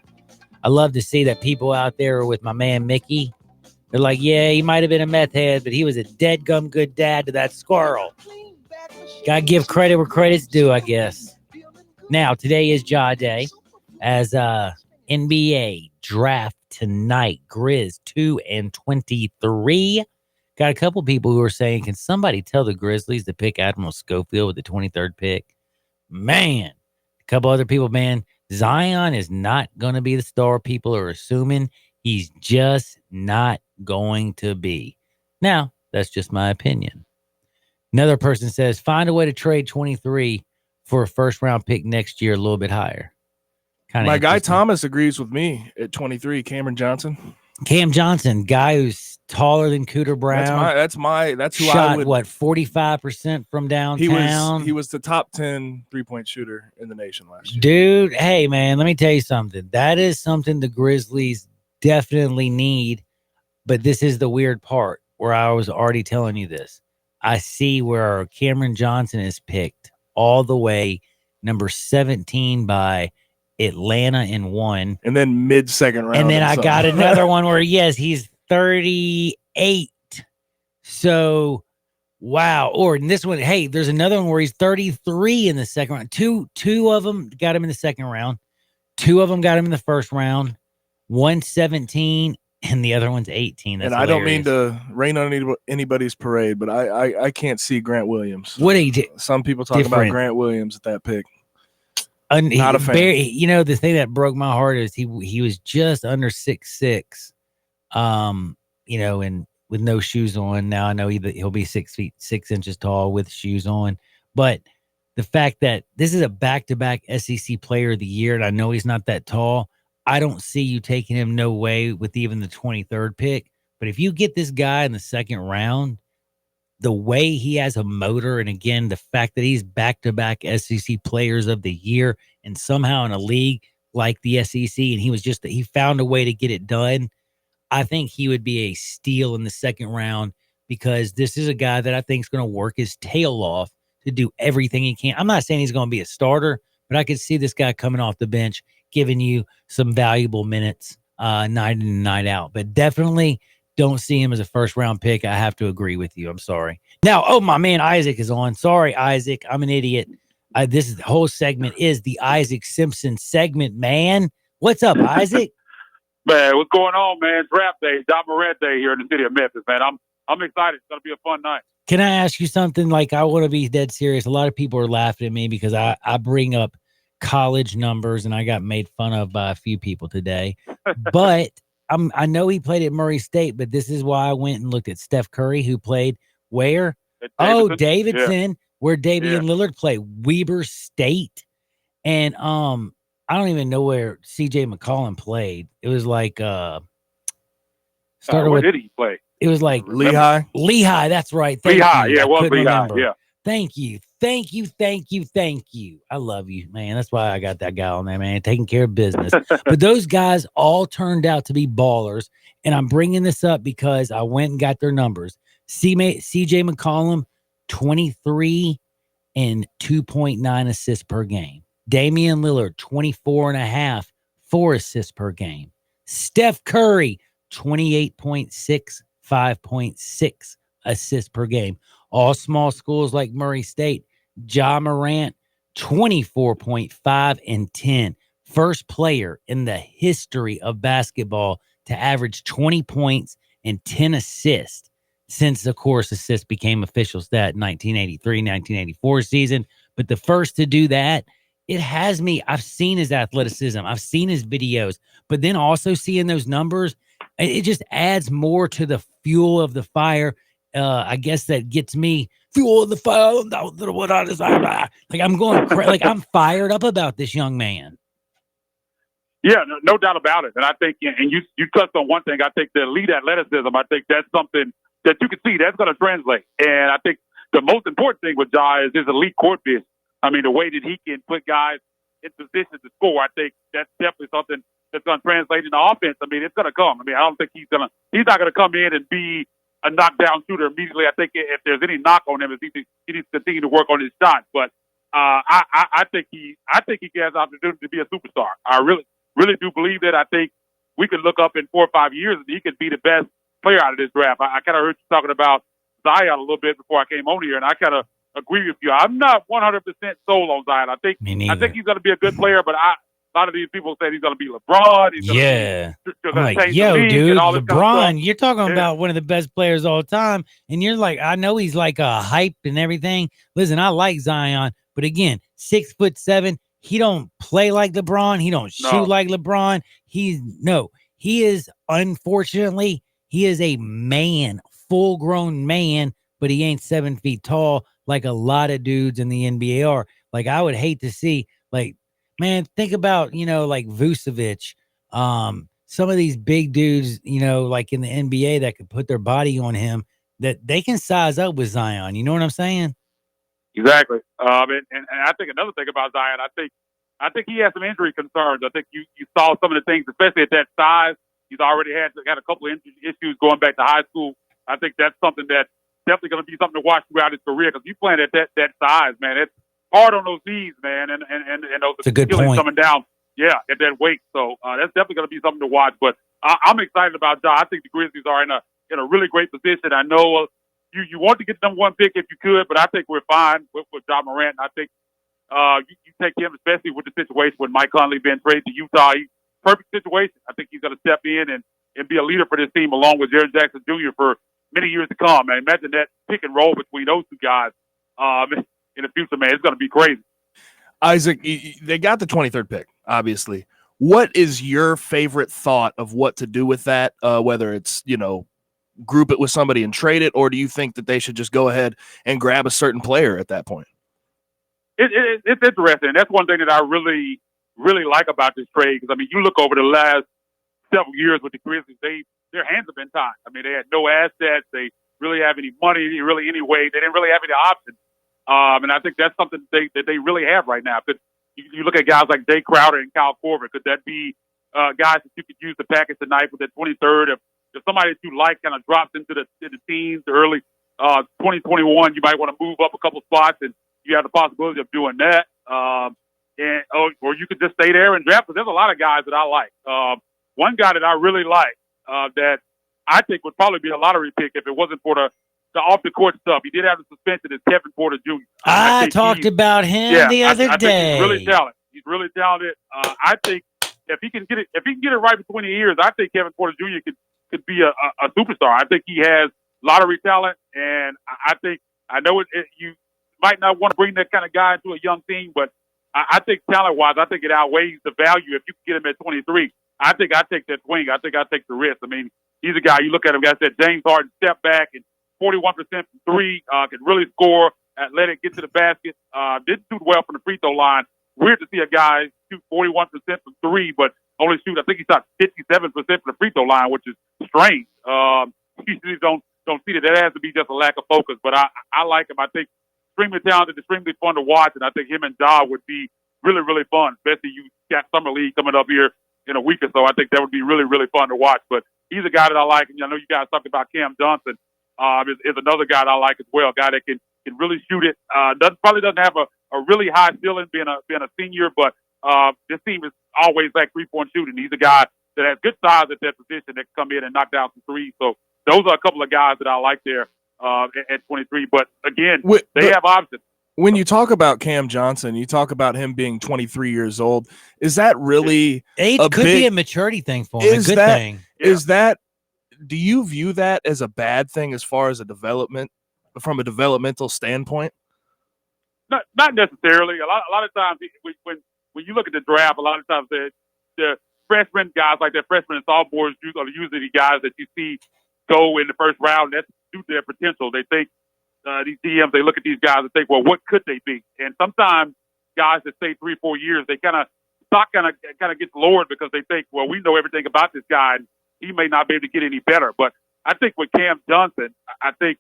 Speaker 2: I love to see that people out there with my man Mickey. They're like, yeah, he might have been a meth head, but he was a dead gum good dad to that squirrel. Gotta give credit where credit's due, I guess. Now, today is Ja Day as NBA draft tonight. Grizz 2 and 23. Got a couple people who are saying, can somebody tell the Grizzlies to pick Admiral Schofield with the 23rd pick? Man, a couple other people, man, Zion is not going to be the star people are assuming. He's just not going to be. Now, that's just my opinion. Another person says, find a way to trade 23 for a first-round pick next year a little bit higher.
Speaker 1: My guy Thomas agrees with me at 23, Cameron Johnson.
Speaker 2: Cam Johnson, guy who's taller than Cooter Brown.
Speaker 1: That's who
Speaker 2: shot,
Speaker 1: I would.
Speaker 2: what, 45% from downtown?
Speaker 1: He was the top 10 3-point shooter in the nation last year.
Speaker 2: Dude, hey, man, let me tell you something. That is something the Grizzlies definitely need. But this is the weird part where I was already telling you this. I see where Cameron Johnson is picked all the way number 17 by Atlanta in 1.
Speaker 1: And then mid-second round.
Speaker 2: And then I got another one where, yes, he's 38. So, wow. Or in this one, hey, there's another one where he's 33 in the second round. Two of them got him in the second round. 2 of them got him in the first round. 117 and the other one's 18. That's
Speaker 1: and I
Speaker 2: hilarious.
Speaker 1: don't mean to rain on anybody's parade, but I can't see Grant Williams.
Speaker 2: What he did?
Speaker 1: Some people talk about Grant Williams at that pick. Not a fan.
Speaker 2: The thing that broke my heart is he was just under 6'6", and with no shoes on. Now I know he'll be 6 feet 6 inches tall with shoes on, but the fact that this is a back-to-back SEC Player of the Year, and I know he's not that tall. I don't see you taking him no way with even the 23rd pick. But if you get this guy in the second round, the way he has a motor, and again, the fact that he's back-to-back SEC Players of the Year and somehow in a league like the SEC, and he found a way to get it done, I think he would be a steal in the second round because this is a guy that I think is going to work his tail off to do everything he can. I'm not saying he's going to be a starter, but I could see this guy coming off the bench, giving you some valuable minutes night in and night out. But definitely don't see him as a first-round pick. I have to agree with you. I'm sorry. Now, my man Isaac is on. Sorry, Isaac. I'm an idiot. The whole segment is the Isaac Simpson segment, man. What's up, Isaac?
Speaker 9: Man, what's going on, man? Draft day, John Morant Day here in the city of Memphis, man. I'm excited. It's going to be a fun night.
Speaker 2: Can I ask you something? Like, I want to be dead serious. A lot of people are laughing at me because I bring up college numbers, and I got made fun of by a few people today. But I know he played at Murray State, but this is why I went and looked at Steph Curry, who played where? Davidson, where Damian Lillard played, Weber State. And I don't even know where CJ McCollum played. It was like
Speaker 9: where did he play?
Speaker 2: It was like
Speaker 1: Lehigh.
Speaker 2: That's right.
Speaker 9: Lehigh, it was Lehigh.
Speaker 2: Remember.
Speaker 9: Yeah.
Speaker 2: Thank you. I love you, man. That's why I got that guy on there, man, taking care of business. But those guys all turned out to be ballers. And I'm bringing this up because I went and got their numbers. CJ McCollum, 23 and 2.9 assists per game. Damian Lillard, 24.5, 4 assists per game. Steph Curry, 28.6, 5.6 assists per game. All small schools like Murray State. Ja Morant, 24.5 and 10. First player in the history of basketball to average 20 points and 10 assists since, of course, assists became official stat in 1983-1984 season. But the first to do that, it has me. I've seen his athleticism. I've seen his videos. But then also seeing those numbers, it just adds more to the fuel of the fire. I guess that gets me fuel of the fire. What I desire. Like I'm going, like I'm fired up about this young man.
Speaker 9: Yeah, no doubt about it. And I think, and you touched on one thing. I think the elite athleticism. I think that's something that you can see that's going to translate. And I think the most important thing with Ja is his elite court vision. I mean, the way that he can put guys in position to score. I think that's definitely something that's going to translate into offense. I mean, it's going to come. I mean, I don't think he's not going to come in and be a knockdown shooter immediately. I think if there's any knock on him, he needs to continue to work on his shot. But I think he has the opportunity to be a superstar. I really do believe that. I think we could look up in 4 or 5 years and he could be the best player out of this draft. I kind of heard you talking about Zion a little bit before I came on here, and I kind of agree with you. I'm not 100% sold on Zion. I think he's going to be a good player, but a lot of these people say he's going to be LeBron.
Speaker 2: I'm like, yo, dude, LeBron, you're talking about one of the best players of all time. And you're like, I know he's like a hype and everything. Listen, I like Zion, but again, 6'7", he don't play like LeBron. He don't shoot like LeBron. He is, unfortunately, he is a man, full-grown man, but he ain't 7 feet tall like a lot of dudes in the NBA are. Like, I would hate to see, like, man, think about, like Vucevic, some of these big dudes, you know, like in the NBA that could put their body on him, that they can size up with Zion. You know what I'm saying?
Speaker 9: Exactly. And I think another thing about Zion, I think he has some injury concerns. I think you saw some of the things, especially at that size. He's already had a couple of issues going back to high school. I think that's something that's definitely going to be something to watch throughout his career, because you playing at that size, man. It's hard on those knees, man, and those
Speaker 2: It's a good
Speaker 9: Achilles
Speaker 2: point.
Speaker 9: coming down. Yeah, at that weight. So that's definitely going to be something to watch. But I'm excited about Ja. I think the Grizzlies are in a really great position. I know you want to get number one pick if you could, but I think we're fine with Ja Morant. I think you take him, especially with the situation with Mike Conley being traded to Utah. Perfect situation. I think he's going to step in and be a leader for this team along with Jaren Jackson Jr. for many years to come. Man, imagine that pick and roll between those two guys in the future, man. It's going to be crazy.
Speaker 1: Isaac, they got the 23rd pick, obviously. What is your favorite thought of what to do with that? Whether it's, you know, group it with somebody and trade it, or do you think that they should just go ahead and grab a certain player at that point?
Speaker 9: It's interesting. That's one thing that I really, really like about this trade, because, I mean, you look over the last several years with the Grizzlies, their hands have been tied. I mean, they had no assets. They really have any money, really any way. They didn't really have any options. And I think that's something that they really have right now. But you look at guys like Jay Crowder and Kyle Korver. Could that be guys that you could use to package tonight with that 23rd? If somebody that you like kind of drops into the teens, the early 2021, you might want to move up a couple spots, and you have the possibility of doing that. Or you could just stay there and draft. But there's a lot of guys that I like. One guy that I really like that I think would probably be a lottery pick if it wasn't for the off the court stuff. He did have the suspension, is Kevin Porter Jr.
Speaker 2: I talked about him the other
Speaker 9: I
Speaker 2: day.
Speaker 9: think he's really talented. He's really talented. I think if he can get it right between the ears, I think Kevin Porter Jr. could be a superstar. I think he has lottery talent, and I know you might not want to bring that kind of guy into a young team, but I think talent-wise, I think it outweighs the value if you can get him at 23. I think I take that swing. I think I take the risk. I mean, he's a guy, you look at him, guys said James Harden step back and 41% from three, can really score, athletic, get to the basket. Didn't shoot well from the free throw line. Weird to see a guy shoot 41% from three, but only shoot, I think he shot 57% from the free throw line, which is strange. Usually don't see that. That has to be just a lack of focus, but I like him. I think extremely talented, extremely fun to watch, and I think him and Ja would be really, really fun, especially you got Summer League coming up here in a week or so. I think that would be really, really fun to watch. But he's a guy that I like, and I know you guys talked about Cam Johnson. Is another guy that I like as well, a guy that can really shoot it. Probably doesn't have a really high ceiling being a senior, but this team is always like 3-point shooting. He's a guy that has good size at that position that can come in and knock down some threes. So those are a couple of guys that I like there at 23. But again, they have options.
Speaker 1: When you talk about Cam Johnson, you talk about him being 23 years old. Is that really
Speaker 2: age could be a maturity thing for him? A good thing.
Speaker 1: Is that? Do you view that as a bad thing as far as from a developmental standpoint?
Speaker 9: Not necessarily. A lot of times when you look at the draft, a lot of times the freshman guys, like their freshmen and sophomores, are usually the guys that you see go in the first round. That's due to their potential. They think these DMs, they look at these guys and think, well, what could they be? And sometimes guys that stay 3-4 years, they stock kind of gets lowered because they think, well, we know everything about this guy, and he may not be able to get any better. But I think with Cam Johnson, I think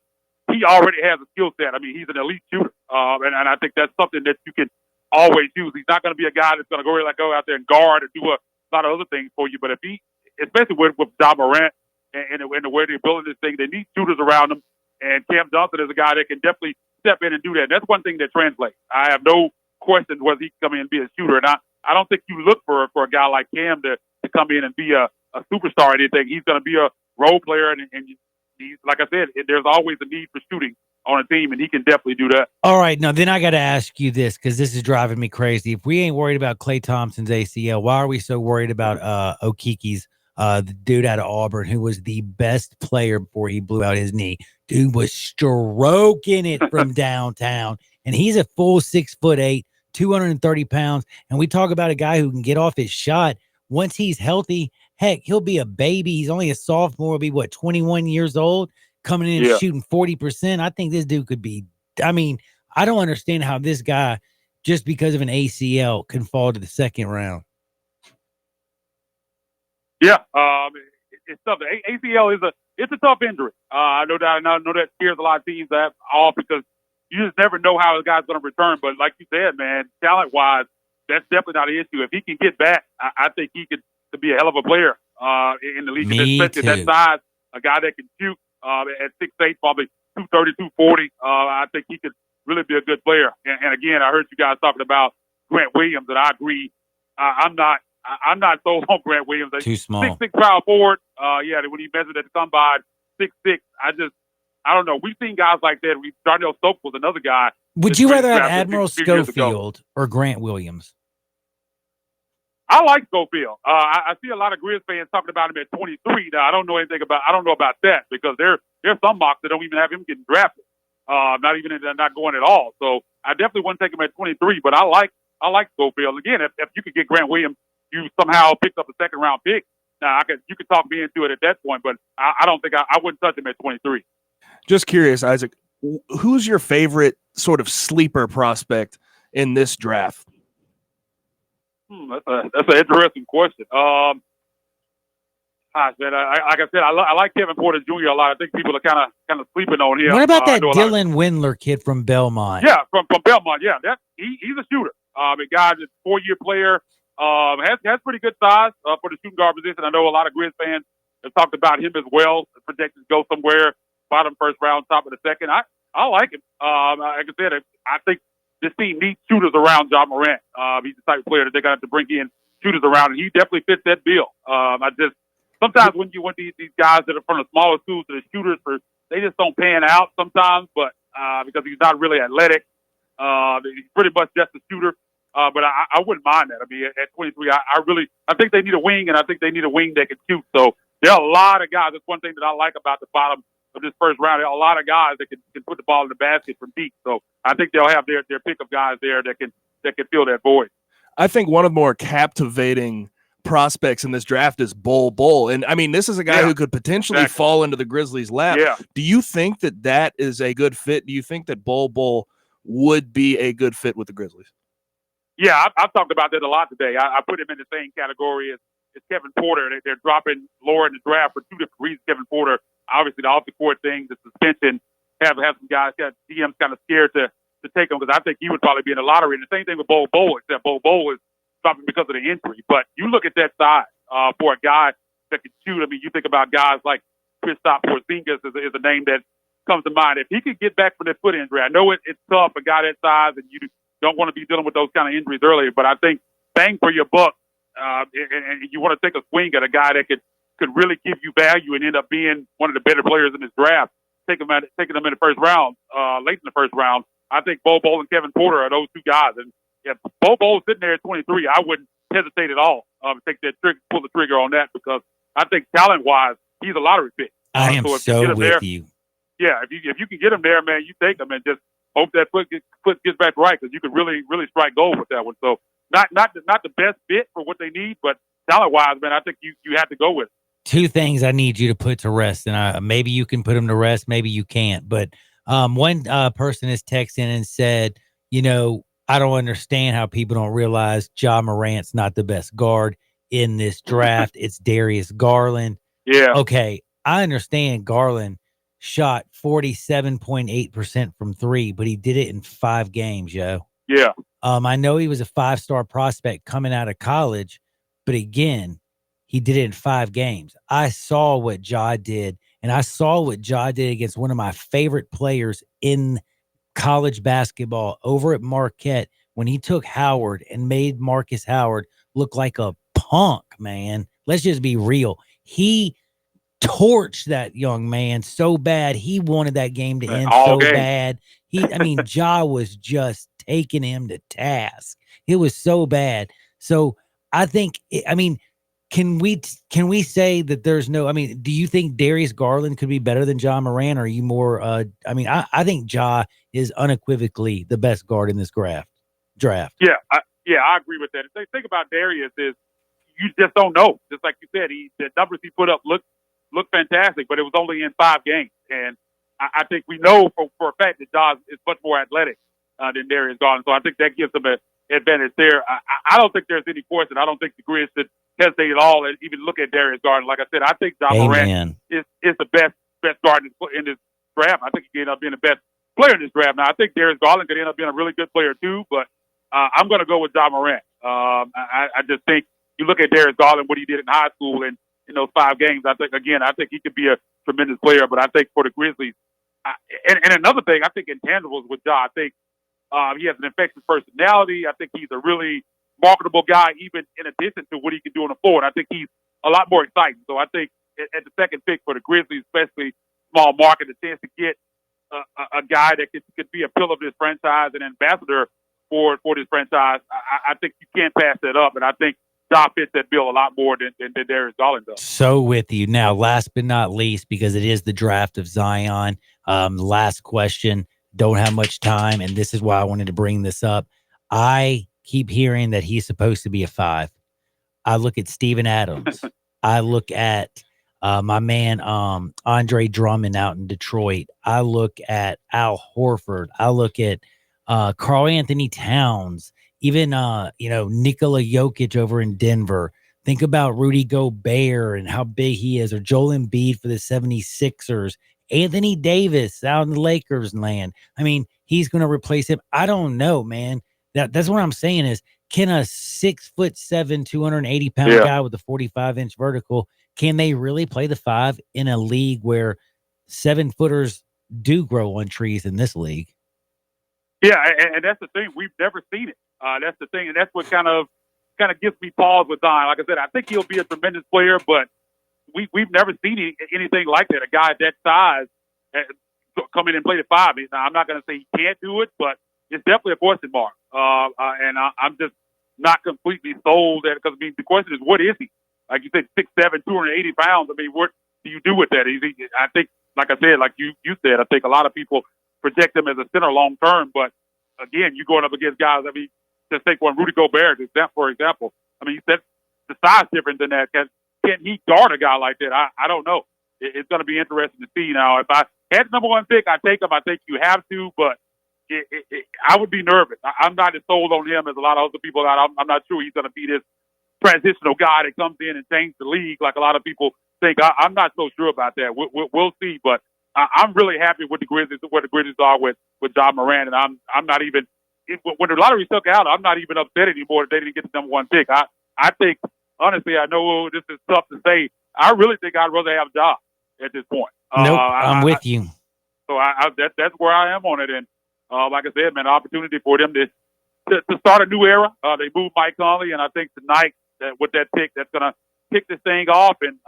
Speaker 9: he already has a skill set. I mean, he's an elite shooter, and I think that's something that you can always use. He's not going to be a guy that's going to go out there and guard and do a lot of other things for you. But if he, especially with Ja Morant and the way they're building this thing, they need shooters around them. And Cam Johnson is a guy that can definitely step in and do that. That's one thing that translates. I have no question whether he can come in and be a shooter. And I don't think you look for a guy like Cam to come in and be a superstar or anything. He's going to be a role player. And he's, like I said, there's always a need for shooting on a team, and he can definitely do that.
Speaker 2: All right. Now, then I got to ask you this, because this is driving me crazy. If we ain't worried about Klay Thompson's ACL, why are we so worried about Okiki's, the dude out of Auburn, who was the best player before he blew out his knee? Dude was stroking it from downtown, and he's a full 6'8", 230 pounds. And we talk about a guy who can get off his shot. Once he's healthy, heck, he'll be a baby. He's only a sophomore, he'll be 21 years old, coming in and shooting 40%. I think this dude could be, I mean, I don't understand how this guy, just because of an ACL, can fall to the second round.
Speaker 9: Yeah, it's tough. The ACL it's a tough injury. I know that scares a lot of teams off because you just never know how the guy's going to return. But like you said, man, talent-wise, that's definitely not an issue. If he can get back, I think he could be a hell of a player in the league. Especially at that size, a guy that can shoot at 6'8", probably 230, 240. I think he could really be a good player. And again, I heard you guys talking about Grant Williams, and I agree. I'm not sold on Grant Williams.
Speaker 2: Too small.
Speaker 9: 6'6" power forward. When he measured at the combine, 6'6". I don't know. We've seen guys like that. Darnell Stokes was another guy.
Speaker 2: Would you rather have Admiral Schofield or Grant Williams?
Speaker 9: I like Schofield. I see a lot of Grizz fans talking about him at 23. Now I don't know about that because there's some mocks that don't even have him getting drafted. Not going at all. So I definitely wouldn't take him at 23. But I like Schofield. Again, if you could get Grant Williams, you somehow picked up a second round pick. Now you could talk me into it at that point, but I don't think I wouldn't touch him at 23.
Speaker 1: Just curious, Isaac, who's your favorite sort of sleeper prospect in this draft?
Speaker 9: That's an interesting question. Gosh, man, like I said, I like Kevin Porter Jr. a lot. I think people are kind of sleeping on him.
Speaker 2: What about that Dylan Windler kid from Belmont?
Speaker 9: Yeah, from Belmont. Yeah, he's a shooter. A guy that's a 4-year player. Has pretty good size for the shooting guard position. I know a lot of Grizz fans have talked about him as well. The projections go somewhere bottom first round, top of the second. I like him. Like I said, I think this team needs shooters around Ja Morant. He's the type of player that they're gonna have to bring in shooters around, and he definitely fits that bill. Sometimes when you want these guys that are from the smaller schools that are shooters, they just don't pan out sometimes. But because he's not really athletic, he's pretty much just a shooter. But I wouldn't mind that. I mean, at 23, I think they need a wing, and I think they need a wing that can shoot. So there are a lot of guys. That's one thing that I like about the bottom of this first round. There are a lot of guys that can put the ball in the basket from deep. So I think they'll have their pick of guys there that can fill that void.
Speaker 1: I think one of the more captivating prospects in this draft is Bol Bol. And I mean, this is a guy who could potentially fall into the Grizzlies' lap.
Speaker 9: Yeah.
Speaker 1: Do you think that is a good fit? Do you think that Bol Bol would be a good fit with the Grizzlies?
Speaker 9: Yeah, I've talked about that a lot today. I put him in the same category as Kevin Porter. They're dropping lower in the draft for two different reasons. Kevin Porter, obviously the off-the-court thing, the suspension, have some guys, GM's kind of scared to take him because I think he would probably be in the lottery. And the same thing with Bol Bol, except Bol Bol is dropping because of the injury. But you look at that size for a guy that can shoot. I mean, you think about guys like Kristaps Porzingis is a name that comes to mind. If he could get back from that foot injury, I know it's tough, a guy that size, and you don't want to be dealing with those kind of injuries earlier. But I think bang for your buck, and you want to take a swing at a guy that could really give you value and end up being one of the better players in this draft. Taking them in the first round, late in the first round. I think Bol Bol and Kevin Porter are those two guys. And if Bol Bol's sitting there at 23, I wouldn't hesitate at all to take that pull the trigger on that because I think talent-wise, he's a lottery pick.
Speaker 2: I am so with you.
Speaker 9: Yeah, if you can get him there, man, you take him and just hope that foot gets back right because you could really, really strike gold with that one. So not the best fit for what they need, but talent-wise, man, I think you have to go with it.
Speaker 2: Two things I need you to put to rest, and maybe you can put them to rest, maybe you can't. But one person has texted in and said, I don't understand how people don't realize Ja Morant's not the best guard in this draft. It's Darius Garland.
Speaker 9: Yeah.
Speaker 2: Okay, I understand Garland shot 47.8% from three, but he did it in 5 games, yo.
Speaker 9: Yeah.
Speaker 2: I know he was a 5-star prospect coming out of college, but again, he did it in 5 games. I saw what Ja did, and I saw what Ja did against one of my favorite players in college basketball over at Marquette when he took Howard and made Marcus Howard look like a punk, man. Let's just be real. He torched that young man so bad. He wanted that game to end so bad. Ja was just taking him to task. It was so bad. So I think, can we say that there's no, do you think Darius Garland could be better than Ja Morant? Or are you more, I think Ja is unequivocally the best guard in this draft.
Speaker 9: Yeah, I agree with that. The thing about Darius is you just don't know. Just like you said, the numbers he put up look fantastic, but it was only in 5 games. And I think we know for a fact that Ja is much more athletic than Darius Garland. So I think that gives him an advantage there. I don't think there's any question. I don't think the Grizz hesitate at all and even look at Darius Garland. Like I said, I think John Morant
Speaker 2: Amen.
Speaker 9: is the best guard in this draft. I think he could end up being the best player in this draft. Now, I think Darius Garland could end up being a really good player too, but I'm going to go with John Morant. I just think you look at Darius Garland, what he did in high school and in those 5 games. I think he could be a tremendous player, but I think for the Grizzlies, and another thing, I think intangibles with Ja. I think he has an infectious personality. I think he's a really marketable guy, even in addition to what he can do on the floor. And I think he's a lot more exciting. So I think at the second pick for the Grizzlies, especially small market, the chance to get a guy that could be a pillar of this franchise and ambassador for this franchise, I think you can't pass that up. And I think Ja fits that bill a lot more than Darius Garland does.
Speaker 2: So with you. Now, last but not least, because it is the draft of Zion, last question. Don't have much time, and this is why I wanted to bring this up. I keep hearing that he's supposed to be a 5. I look at Steven Adams. I look at my man Andre Drummond out in Detroit. I look at Al Horford. I look at Karl Anthony Towns. Even Nikola Jokic over in Denver. Think about Rudy Gobert and how big he is, or Joel Embiid for the 76ers. Anthony Davis out in the Lakers land. I mean, he's going to replace him. I don't know, man. That's what I'm saying is, can a 6'7", 280-pound guy with a 45-inch vertical, can they really play the 5 in a league where 7-footers do grow on trees in this league?
Speaker 9: Yeah, and that's the thing. We've never seen it. That's the thing, and that's what kind of gives me pause with Zion. Like I said, I think he'll be a tremendous player, but we've never seen anything like that. A guy that size come in and play the 5. Now, I'm not going to say he can't do it, but it's definitely a question mark. And I'm just not completely sold that, because the question is, what is he? Like you said, 6'7", 280 pounds. I mean, what do you do with that? I think, like I said, like you said, I think a lot of people project him as a center long term, but again, you're going up against guys. I mean, just take one, Rudy Gobert, for example. I mean, that's the size difference in that. Can he guard a guy like that? I don't know. It's going to be interesting to see. Now, if I had the number 1 pick, I'd take him. I think you have to, but I would be nervous. I'm not as sold on him as a lot of other people. I'm not sure he's going to be this transitional guy that comes in and changes the league like a lot of people think. I'm not so sure about that. We'll see, but I'm really happy with the Grizzlies, where the Grizzlies are with John Morant, and I'm not even, when the lottery stuck out, I'm not even upset anymore that they didn't get the number 1 pick. I think, honestly, I know this is tough to say. I really think I'd rather have Ja at this point.
Speaker 2: Nope, I'm with you.
Speaker 9: So that's where I am on it, and like I said, man, opportunity for them to start a new era. They moved Mike Conley, and I think tonight with that pick, that's going to kick this thing off, and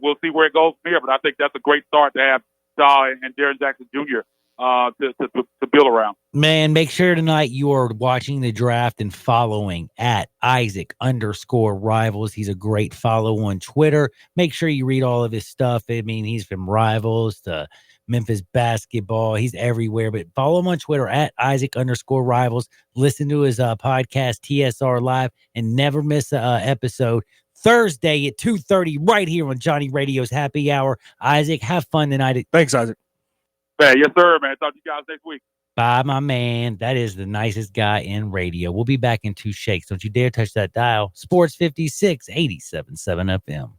Speaker 9: we'll see where it goes from here. But I think that's a great start to have Ja and Jaren Jackson Jr. To build around.
Speaker 2: Man, make sure tonight you are watching the draft and following at Isaac_Rivals. He's a great follow on Twitter. Make sure you read all of his stuff. I mean, he's from Rivals to Memphis basketball. He's everywhere, but follow him on Twitter at Isaac_Rivals. Listen to his podcast, TSR Live, and never miss an episode. Thursday at 2:30 right here on Johnny Radio's Happy Hour. Isaac, have fun tonight.
Speaker 1: Thanks, Isaac.
Speaker 9: Hey, yes, sir, man. Talk to you guys next week.
Speaker 2: Bye, my man. That is the nicest guy in radio. We'll be back in 2 shakes. Don't you dare touch that dial. Sports 56, 87.7 FM.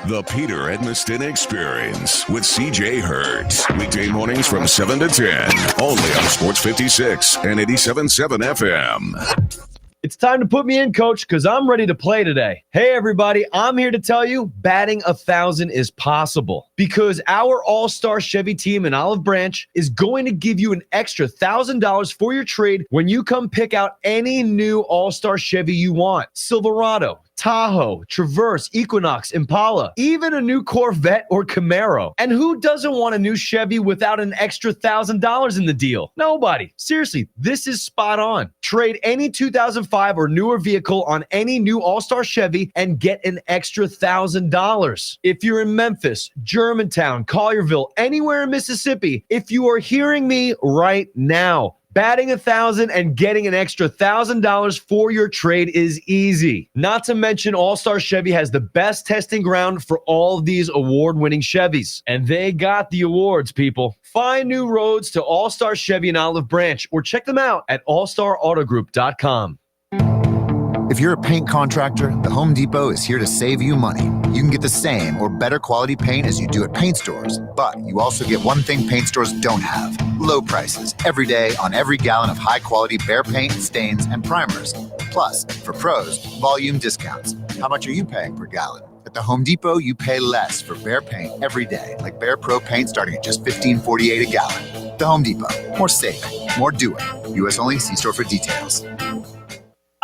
Speaker 3: The Peter Edmiston Experience with CJ Hurts. Weekday mornings from 7 to 10. Only on Sports 56 and 87.7 FM.
Speaker 10: It's time to put me in, coach, because I'm ready to play today. Hey, everybody, I'm here to tell you batting 1,000 is possible because our all-star Chevy team in Olive Branch is going to give you an extra $1,000 for your trade when you come pick out any new all-star Chevy you want. Silverado, Tahoe, Traverse, Equinox, Impala, even a new Corvette or Camaro. And who doesn't want a new Chevy without an extra $1,000 in the deal? Nobody. Seriously, this is spot on. Trade any 2005 or newer vehicle on any new All-Star Chevy and get an extra $1,000. If you're in Memphis, Germantown, Collierville, anywhere in Mississippi, if you are hearing me right now, batting 1,000 and getting an extra $1,000 for your trade is easy. Not to mention, All-Star Chevy has the best testing ground for all of these award-winning Chevys. And they got the awards, people. Find new roads to All-Star Chevy in Olive Branch or check them out at allstarautogroup.com.
Speaker 11: If you're a paint contractor, the Home Depot is here to save you money. You can get the same or better quality paint as you do at paint stores, but you also get one thing paint stores don't have: low prices every day on every gallon of high-quality Behr paint, stains, and primers. Plus, for pros, volume discounts. How much are you paying per gallon? At the Home Depot, you pay less for Behr paint every day, like Behr Pro paint starting at just $15.48 a gallon. The Home Depot. More saving, more doing. U.S. only. See store for details.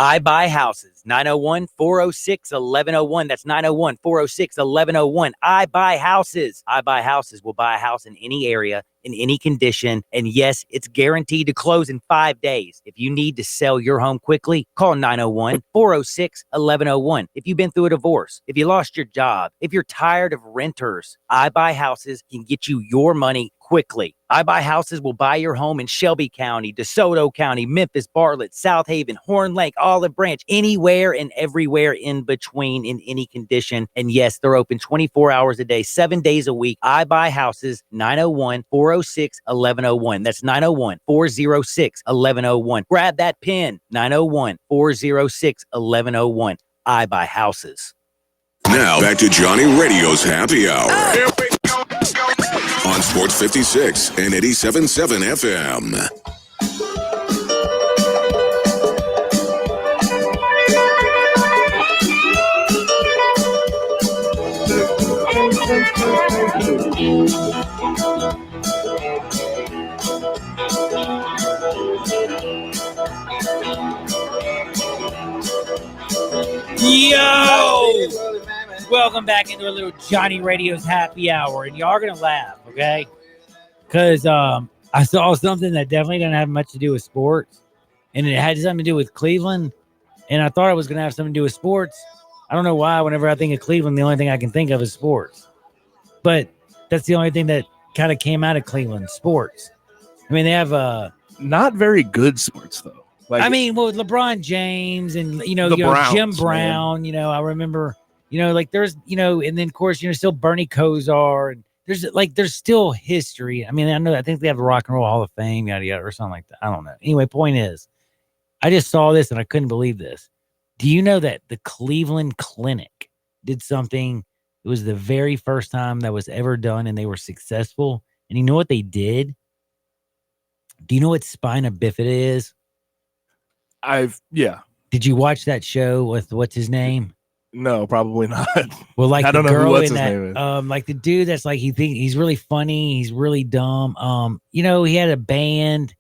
Speaker 7: I Buy Houses, 901-406-1101. That's 901-406-1101. I Buy Houses. I Buy Houses will buy a house in any area, in any condition. And yes, it's guaranteed to close in 5 days. If you need to sell your home quickly, call 901-406-1101. If you've been through a divorce, if you lost your job, if you're tired of renters, I Buy Houses can get you your money quickly. I Buy Houses will buy your home in Shelby County, DeSoto County, Memphis, Bartlett, South Haven, Horn Lake, Olive Branch, anywhere and everywhere in between, in any condition. And yes, they're open 24 hours a day, 7 days a week. I Buy Houses, 901-406-1101. That's 901-406-1101. Grab that pen, 901-406-1101. I Buy Houses.
Speaker 3: Now back to Johnny Radio's Happy Hour. On Sports 56 and 87.7 FM.
Speaker 2: Yo! Welcome back into a little Johnny Radio's Happy Hour. And y'all are going to laugh, okay? Because I saw something that definitely doesn't have much to do with sports. And it had something to do with Cleveland. And I thought it was going to have something to do with sports. I don't know why. Whenever I think of Cleveland, the only thing I can think of is sports. But that's the only thing that kind of came out of Cleveland, sports. I mean, they have
Speaker 1: not very good sports, though. Like,
Speaker 2: I mean, well, LeBron James and,
Speaker 1: Browns,
Speaker 2: Jim Brown,
Speaker 1: man.
Speaker 2: I remember, like there's, and then of course, still Bernie Kosar, and there's still history. I mean, I think they have the Rock and Roll Hall of Fame, yada, yada, or something like that. I don't know. Anyway, point is, I just saw this and I couldn't believe this. Do you know that the Cleveland Clinic did something? It was the very first time that was ever done and they were successful. And you know what they did? Do you know what spina bifida is?
Speaker 1: Yeah.
Speaker 2: Did you watch that show with what's his name?
Speaker 1: No, probably not.
Speaker 2: Well, like
Speaker 1: I don't
Speaker 2: the
Speaker 1: know
Speaker 2: girl
Speaker 1: what's
Speaker 2: in
Speaker 1: his
Speaker 2: that,
Speaker 1: name is.
Speaker 2: like the dude that's like he's really funny, he's really dumb. He had a band,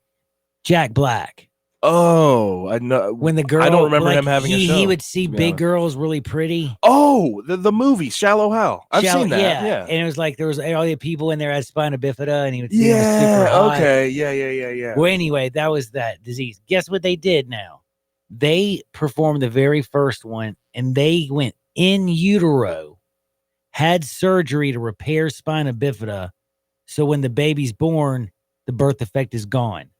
Speaker 2: Jack Black.
Speaker 1: Oh, I know.
Speaker 2: When the girl,
Speaker 1: I don't remember him having a show.
Speaker 2: He would see big girls really pretty.
Speaker 1: Oh, the movie Shallow Hal. I've seen that. Yeah.
Speaker 2: And it was like there was all the people in there had spina bifida, and he would see
Speaker 1: Yeah.
Speaker 2: them super high.
Speaker 1: Okay. Yeah.
Speaker 2: Well, anyway, that was that disease. Guess what they did now? They performed the very first one, and they went in utero, had surgery to repair spina bifida, so when the baby's born, the birth defect is gone.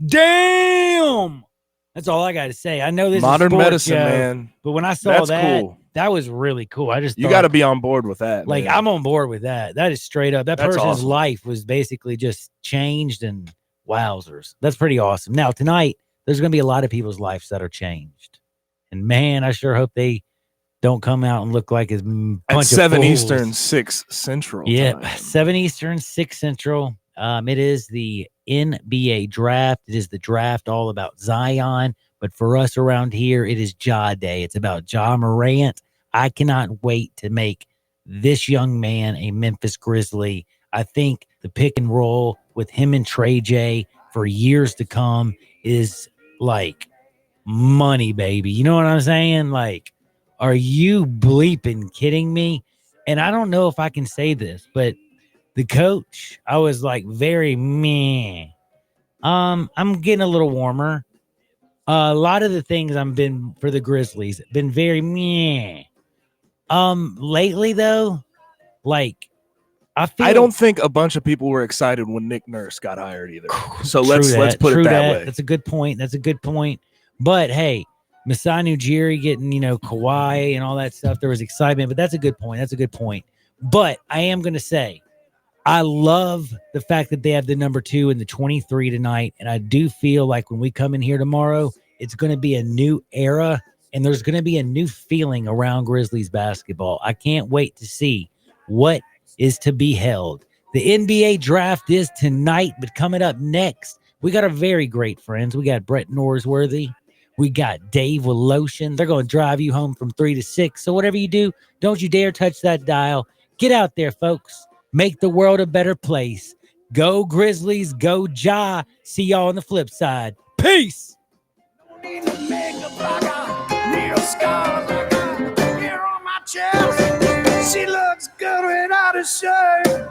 Speaker 2: Damn! That's all I got to say. I know this
Speaker 1: Modern
Speaker 2: is sports,
Speaker 1: medicine,
Speaker 2: yo,
Speaker 1: man.
Speaker 2: but when I saw that,
Speaker 1: cool.
Speaker 2: that was really cool. I just
Speaker 1: You
Speaker 2: thought,
Speaker 1: got to be on board with that.
Speaker 2: like,
Speaker 1: man.
Speaker 2: I'm on board with that. That is straight up. That
Speaker 1: That's
Speaker 2: person's
Speaker 1: awesome.
Speaker 2: life was basically just changed, and wowzers. That's pretty awesome. Now, tonight, there's going to be a lot of people's lives that are changed. And man, I sure hope they don't come out and look like a bunch
Speaker 1: at
Speaker 2: of
Speaker 1: 7
Speaker 2: fools.
Speaker 1: Eastern, 6 Central.
Speaker 2: Yeah,
Speaker 1: time.
Speaker 2: 7 Eastern, 6 Central. It is the NBA draft. It is the draft all about Zion. But for us around here, it is Ja Day. It's about Ja Morant. I cannot wait to make this young man a Memphis Grizzly. I think the pick and roll with him and Trey J for years to come is like money, baby. You know what I'm saying? Like, are you bleeping kidding me? And I don't know if I can say this, but the coach, I was like very meh. I'm getting a little warmer. A lot of the things I've been for the Grizzlies been very meh. Lately though, like I
Speaker 1: don't think a bunch of people were excited when Nick Nurse got hired either. So
Speaker 2: True
Speaker 1: let's put
Speaker 2: True
Speaker 1: it that way.
Speaker 2: That's a good point. But hey, Masai Ujiri getting, Kawhi and all that stuff. There was excitement, but that's a good point. But I am going to say, I love the fact that they have the number 2 and the 23 tonight. And I do feel like when we come in here tomorrow, it's going to be a new era And there's going to be a new feeling around Grizzlies basketball. I can't wait to see what is to be held. The NBA draft is tonight, but coming up next, we got our very great friends. We got Brett Norsworthy. We got Dave with Lotion. They're going to drive you home from 3 to 6. So whatever you do, don't you dare touch that dial. Get out there, folks. Make the world a better place. Go Grizzlies. Go Ja. See y'all on the flip side. Peace.
Speaker 12: She looks good without a shirt.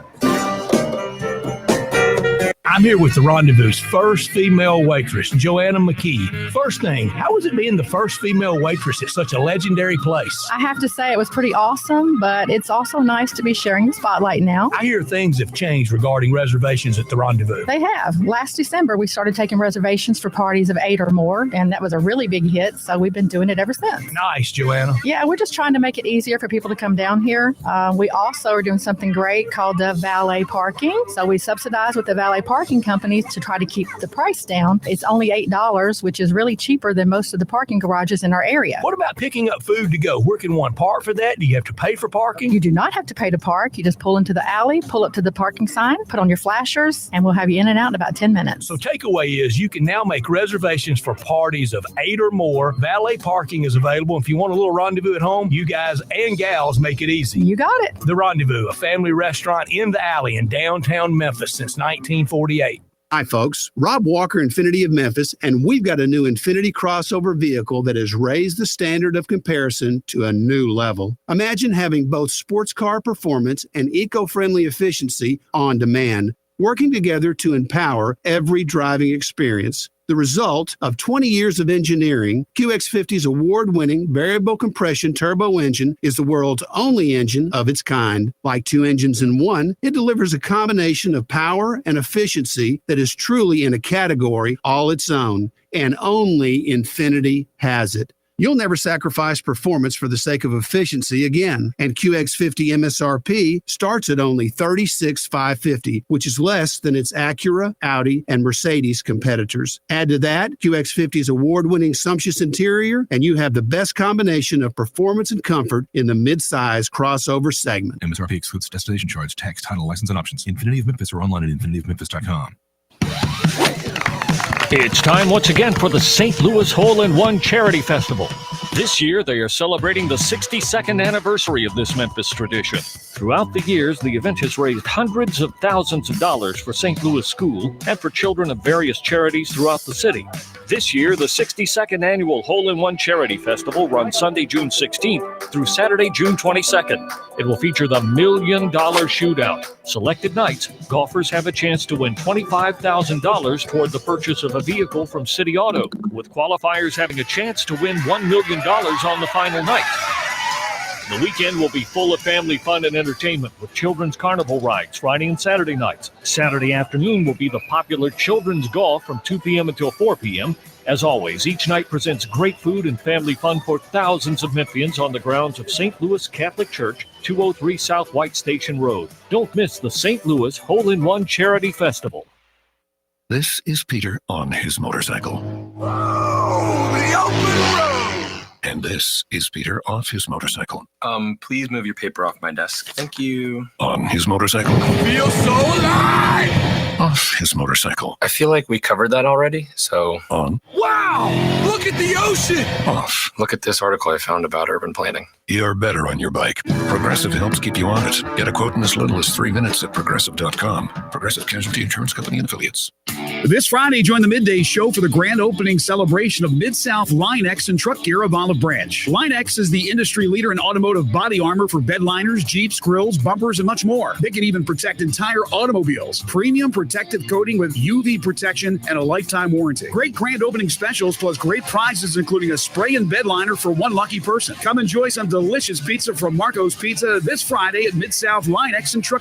Speaker 12: I'm here with the Rendezvous's first female waitress, Joanna McKee. First thing, how was it being the first female waitress at such a legendary place?
Speaker 13: I have to say it was pretty awesome, but it's also nice to be sharing the spotlight now.
Speaker 12: I hear things have changed regarding reservations at the Rendezvous.
Speaker 13: They have. Last December, we started taking reservations for parties of 8 or more, and that was a really big hit, so we've been doing it ever since.
Speaker 12: Nice, Joanna.
Speaker 13: Yeah, we're just trying to make it easier for people to come down here. We also are doing something great called the valet parking. So we subsidize with the valet parking companies to try to keep the price down. It's only $8, which is really cheaper than most of the parking garages in our area.
Speaker 12: What about picking up food to go? Where can one park for that? Do you have to pay for parking?
Speaker 13: You do not have to pay to park. You just pull into the alley, pull up to the parking sign, put on your flashers, and we'll have you in and out in about 10 minutes.
Speaker 12: So takeaway is you can now make reservations for parties of 8 or more. Valet parking is available. If you want a little rendezvous at home, you guys and gals make it easy.
Speaker 13: You got it.
Speaker 12: The Rendezvous, a family restaurant in the alley in downtown Memphis since 1948.
Speaker 14: Hi, folks. Rob Walker, Infinity of Memphis, and we've got a new Infinity crossover vehicle that has raised the standard of comparison to a new level. Imagine having both sports car performance and eco-friendly efficiency on demand, working together to empower every driving experience. The result of 20 years of engineering, QX50's award-winning variable compression turbo engine is the world's only engine of its kind. Like two engines in one, it delivers a combination of power and efficiency that is truly in a category all its own, and only Infinity has it. You'll never sacrifice performance for the sake of efficiency again. And QX50 MSRP starts at only $36,550, which is less than its Acura, Audi, and Mercedes competitors. Add to that QX50's award-winning sumptuous interior, and you have the best combination of performance and comfort in the mid-size crossover segment.
Speaker 15: MSRP excludes destination charge, tax, title, license, and options. Infinity of Memphis or online at infinityofmemphis.com.
Speaker 4: It's time once again for the St. Louis Hole-in-One Charity Festival. This year, they are celebrating the 62nd anniversary of this Memphis tradition. Throughout the years, the event has raised hundreds of thousands of dollars for St. Louis School and for children of various charities throughout the city. This year, the 62nd annual Hole-in-One Charity Festival runs Sunday, June 16th through Saturday, June 22nd. It will feature the $1 Million Shootout. Selected nights, golfers have a chance to win $25,000 toward the purchase of a vehicle from City Auto, with qualifiers having a chance to win $1 million on the final night. The weekend will be full of family fun and entertainment with children's carnival rides Friday and Saturday nights. Saturday afternoon will be the popular children's golf from 2 p.m. until 4 p.m. As always, each night presents great food and family fun for thousands of Memphians on the grounds of St. Louis Catholic Church, 203 South White Station Road. Don't miss the St. Louis Hole-in-One Charity Festival.
Speaker 3: This is Peter on his motorcycle.
Speaker 12: The open road!
Speaker 3: And this is Peter off his motorcycle.
Speaker 16: Please move your paper off my desk. Thank you.
Speaker 3: On his motorcycle.
Speaker 12: Feel so alive!
Speaker 3: Off his motorcycle.
Speaker 16: I feel like we covered that already, so...
Speaker 3: On.
Speaker 12: Wow! Look at the ocean!
Speaker 3: Off.
Speaker 16: Look at this article I found about urban planning.
Speaker 3: You're better on your bike. Progressive helps keep you on it. Get a quote in as little as 3 minutes at Progressive.com. Progressive Casualty Insurance Company and Affiliates.
Speaker 5: This Friday, join the Midday Show for the grand opening celebration of Mid-South Line-X and Truck Gear of Olive Branch. Line-X is the industry leader in automotive body armor for bedliners, Jeeps, grills, bumpers, and much more. They can even protect entire automobiles. Premium protective coating with UV protection and a lifetime warranty. Great grand opening specials plus great prizes, including a spray and bed liner for one lucky person. Come enjoy some delicious pizza from Marco's Pizza this Friday at Mid-South Line-X and Truck